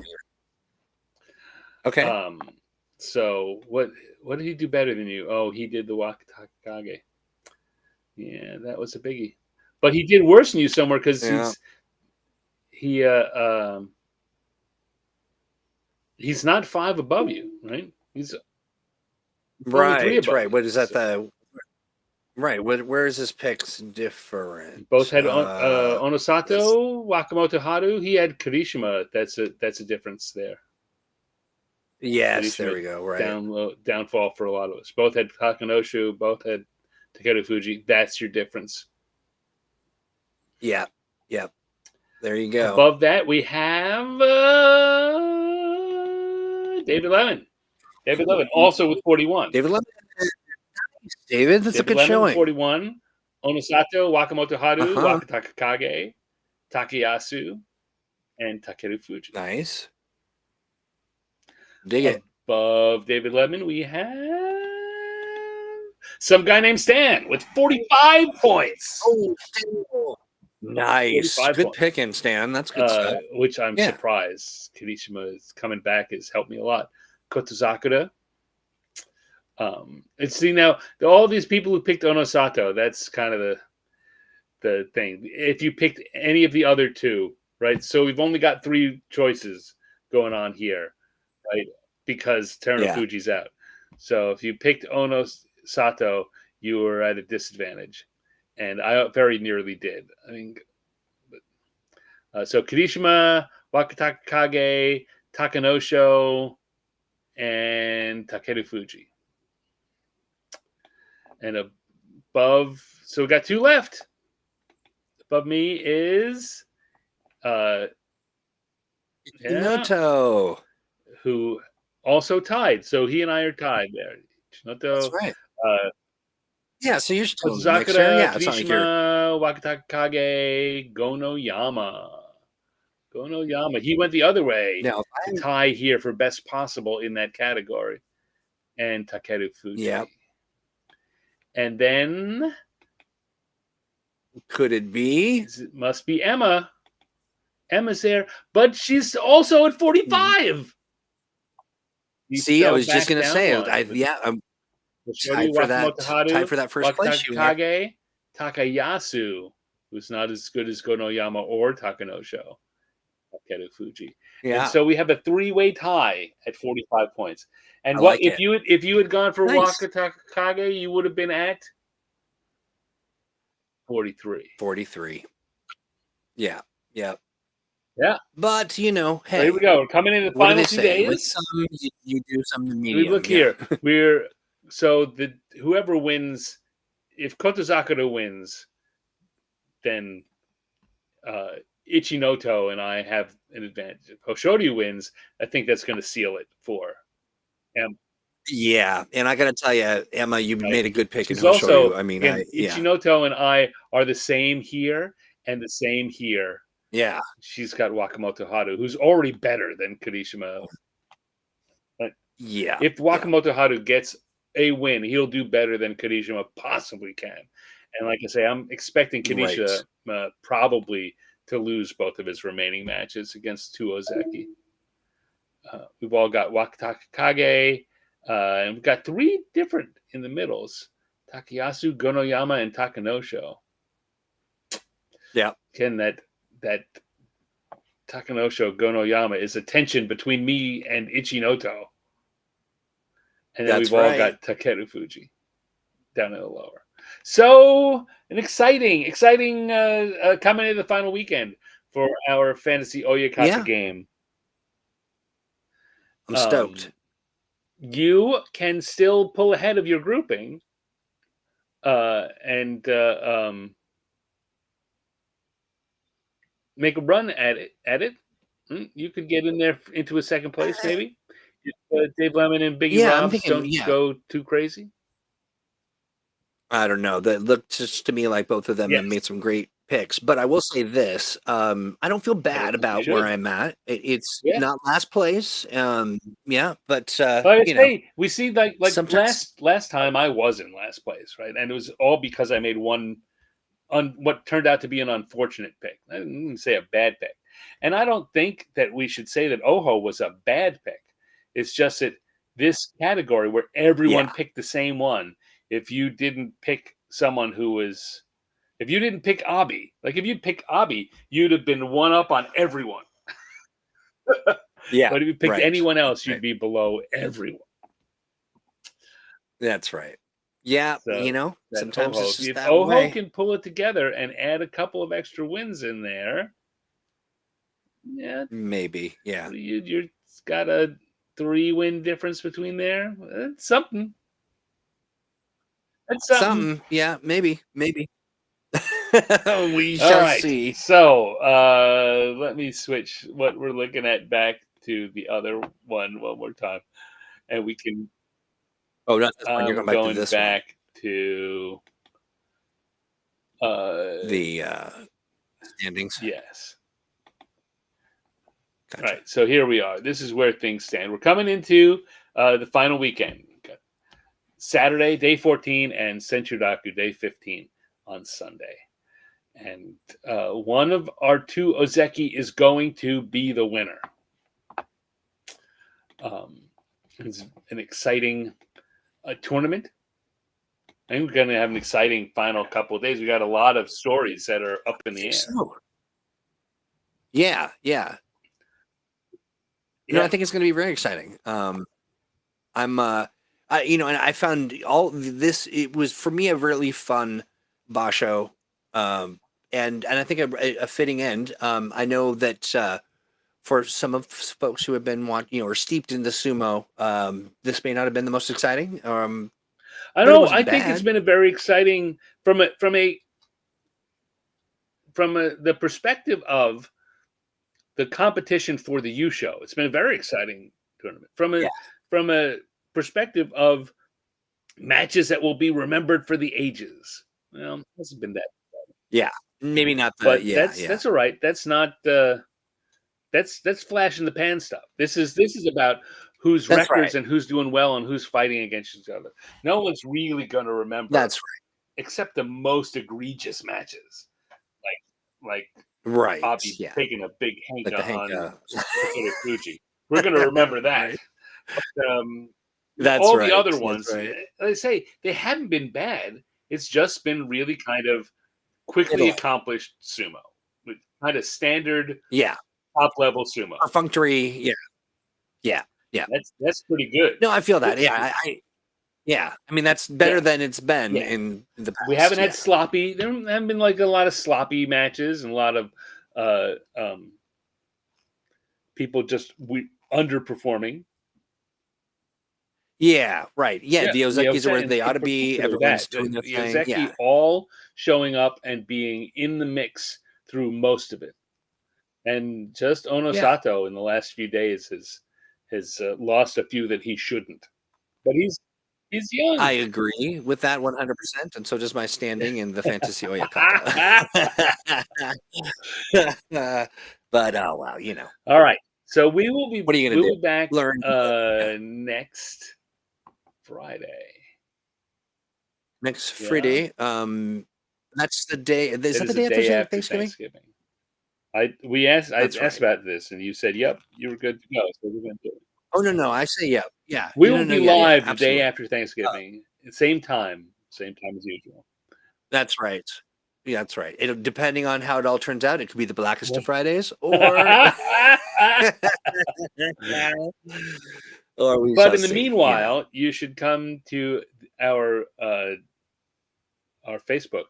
Okay. So what did he do better than you? Oh, he did the Wakataka Kage. Yeah, that was a biggie. But he did worse than you somewhere because he's not 5 above you, right? He's right. What is that? Where is his picks different? Both had Onosato, Wakamoto Haru. He had Kirishima. That's a difference there. Yes, Kirishima, there we go. Right. Downfall for a lot of us. Both had Takanoshu. Both had Takeru Fuji. That's your difference. Yeah. There you go. Above that, we have David Lemon. David Lemon also with 41. David Lemon. David, that's David a good showing. 41. Onosato, Wakamoto Haru, Wakataka Kage, Takayasu, and Takeru Fuji. Nice. Dig it. Above David Lemon, we have some guy named Stan with 45 points. Oh, nice. Good picking, Stan. That's good stuff. Which I'm surprised. Kirishima is coming back has helped me a lot. Kotozakura. And see now, all these people who picked Onosato, that's kind of the thing. If you picked any of the other two, right? So we've only got 3 choices going on here, right? Because Teruno Fuji's out. So if you picked Onosato, you were at a disadvantage. And I very nearly did. I mean, so Kirishima, Wakataka Kage, Takanosho, and Takeru Fuji. And above, so we got 2 left. Above me is Shinoto, who also tied. So he and I are tied there. Shinoto. That's right. So you're still Zakura, Kirishima, Wakataka Kage, Gonoyama. He went the other way to tie here for best possible in that category. And Takeru Fuji. Yeah. And then could it be? It must be Emma. Emma's there, but she's also at 45. See, I was just going to say, I'm tied for that first place. Kage, Takayasu, who's not as good as Gonoyama or Takanosho. Takeru Fuji. And Yeah, so we have a 3-way tie at 45 points. And I what like it. if you had gone for Nice. Waka Takakage, you would have been at 43. 43. Yeah, yeah. Yeah. But So here hey, we go. We're coming in the what do final they 2 say? With days. some, you do some We medium. look here. Whoever wins, if Kotozakura wins, then Ichinoto and I have an advantage. If Hoshoryu wins, I think that's going to seal it for Emma. Yeah, and I got to tell you, Emma, you Right? made a good pick in She's also, Hoshoryu. I mean, again, yeah, Ichinoto and I are the same here and the same here. yeah, She's got Wakamoto Haru, who's already better than Kirishima. But yeah. if Wakamoto Haru gets a win, he'll do better than Kirishima possibly can. And like I say, I'm expecting Right. Kirishima probably to lose both of his remaining matches against two Ozeki. We've all got Wakatakage, and we've got 3 different in the middles: Takayasu, Gonoyama, and Takanosho. Yeah, Ken, that Takanosho Gonoyama is a tension between me and Ichinoto. And then that's we've all right. got Takeru Fuji down in the lower. So an exciting coming into the final weekend for our fantasy Oyakata Yeah. game. I'm stoked. You can still pull ahead of your grouping, and make a run at it. You could get in there into a second place, maybe. If Dave Lemon and Biggie Yeah, I'm Robs thinking, don't go too crazy. I don't know. That looked just to me like both of them have Yes. made some great picks. But I will say this: I don't feel bad about where I'm at. It's Yeah. not last place. Yeah, but Like I say, we see like sometimes- last time I was in last place, right? And it was all because I made one what turned out to be an unfortunate pick. I didn't say a bad pick. And I don't think that we should say that Oho was a bad pick. It's just that this category where everyone picked the same one, if you didn't pick someone who was, if you didn't pick Abi, like if you'd pick Abi, you'd have been one up on everyone. yeah. But if you picked right, anyone else, you'd right. be below everyone. That's right. Yeah, So sometimes Oho, it's just if that Oho way. can pull it together and add a couple of extra wins in there, yeah, Maybe, yeah. you're got a 3-win difference between there. That's something. That's something. Yeah, maybe. We All shall right. see. So let me switch what we're looking at back to the other one more time, and we can. Oh, not this one. You're I'm going back to going this back to one. The standings. yes. Gotcha. All right, so here we are. This is where things stand. We're coming into the final weekend. Saturday, day 14, and Senchudaku, day 15 on Sunday. And one of our 2 Ozeki is going to be the winner. It's an exciting tournament. I think we're going to have an exciting final couple of days. We got a lot of stories that are up in the air. So. Yeah. I think it's going to be very exciting. And I found all this. It was for me a really fun Basho, and I think a fitting end. I know that for some of folks who have been or steeped in the sumo, this may not have been the most exciting. I know. I think it's been a very exciting from the perspective of the competition for the U show. It's been a very exciting tournament from a perspective of matches that will be remembered for the ages. Well, it hasn't been that. Yeah, maybe not. That's all right. That's not. That's flash in the pan stuff. This is about who's records and who's doing well and who's fighting against each other. No one's really going to remember. That's right. Except the most egregious matches, like right, Bobby taking a big Henka on Fuji. We're going to remember that. Right. But, all the other ones, like I say, they haven't been bad. It's just been really kind of quickly accomplished sumo with kind of standard top level sumo. Perfunctory, yeah. That's pretty good. No, I feel that. Yeah, I mean, that's better than it's been in the past. We haven't had sloppy. There haven't been like a lot of sloppy matches and a lot of people just underperforming. Yeah, right. Yeah, the Ozekis are where they ought to be. Everyone's doing their thing. Ozeki all showing up and being in the mix through most of it. And just Onosato in the last few days has lost a few that he shouldn't. But he's young. I agree with that 100%, and so does my standing in the Fantasy Oyakata. But oh well, you know. All right, so we will be. What are you going to do? Be back next Friday. Next Friday. That's the day. Is that the day after Thanksgiving? I asked about this, and you said, "Yep, you were good to go." So we're going to do it. Oh no, I say yeah. We will be live the day after Thanksgiving, same time as usual. That's right. Yeah, that's right. Depending on how it all turns out, it could be the blackest of Fridays, or But in the meanwhile, you should come to our Facebook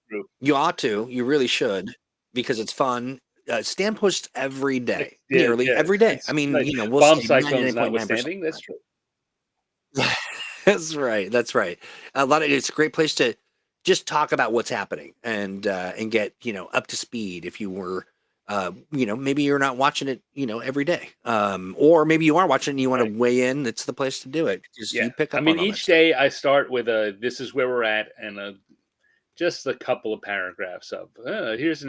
group. You ought to. You really should, because it's fun. Stan posts every day, nearly every day. I mean, you know, we'll bomb say cyclones notwithstanding. That's true. That's right. It's a great place to just talk about what's happening and get, you know, up to speed. If you were, you know, maybe you're not watching it, you know, every day, or maybe you are watching and you want to weigh in. It's the place to do it. Just you pick up. I mean, each day I start with this is where we're at, and just a couple of paragraphs of here's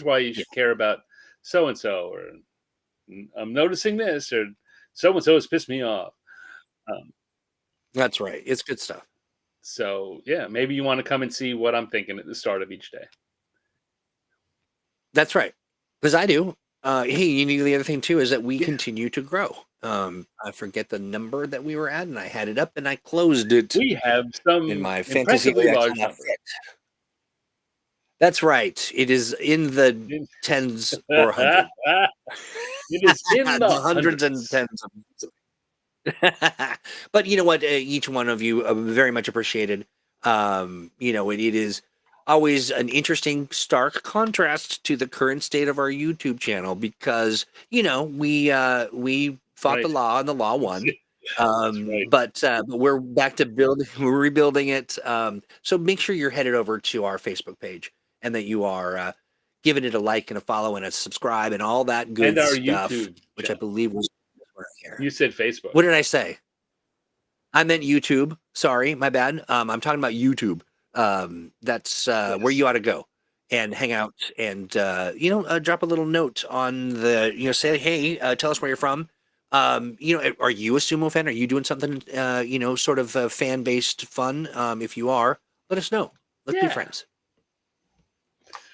why you should care about so and so, or I'm noticing this, or so and so has pissed me off. That's right. It's good stuff. So yeah, maybe you want to come and see what I'm thinking at the start of each day. That's right, because I do. Hey, you know, the other thing too is that we continue to grow. I forget the number that we were at, and I had it up and I closed it. We have some in my fantasy large number. That's right. It is in the tens or hundreds. It is in the hundreds and tens. But you know what? Each one of you very much appreciated. You know, it is always an interesting, stark contrast to the current state of our YouTube channel because, you know, we fought the law and the law won. But we're back to we're rebuilding it. So make sure you're headed over to our Facebook page and that you are giving it a like and a follow and a subscribe and all that good and our stuff, YouTube which I believe was here. You said Facebook. What did I say? I meant YouTube. Sorry, my bad. I'm talking about YouTube. That's where you ought to go and hang out and you know, drop a little note on the, you know, say, hey, tell us where you're from. You know, are you a sumo fan? Are you doing something, you know, sort of fan-based fun? If you are, let us know. Let's be friends.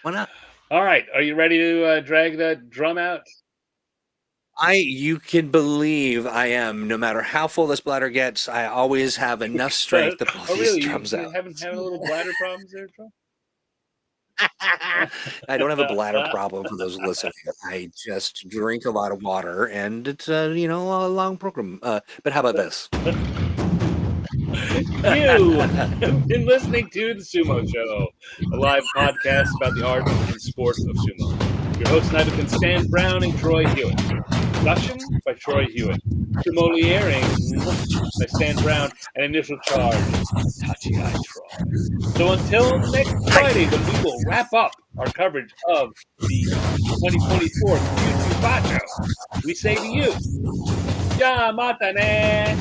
Why not? All right. Are you ready to drag that drum out? You can believe I am. No matter how full this bladder gets, I always have enough strength to pull these drums out. You haven't had a little bladder problems there, Joe? I don't have a bladder problem for those listening. I just drink a lot of water, and it's you know, a long program. But how about this? You have been listening to the Sumo Show, a live podcast about the art and sport of sumo. Your hosts tonight have been Stan Brown and Troy Hewitt. Production by Troy Hewitt. Sommeliering by Stan Brown, and initial charge Touchy Eye Troy. So until next Friday, when we will wrap up our coverage of the 2024 Kyushu Basho, we say to you, Ya mata ne!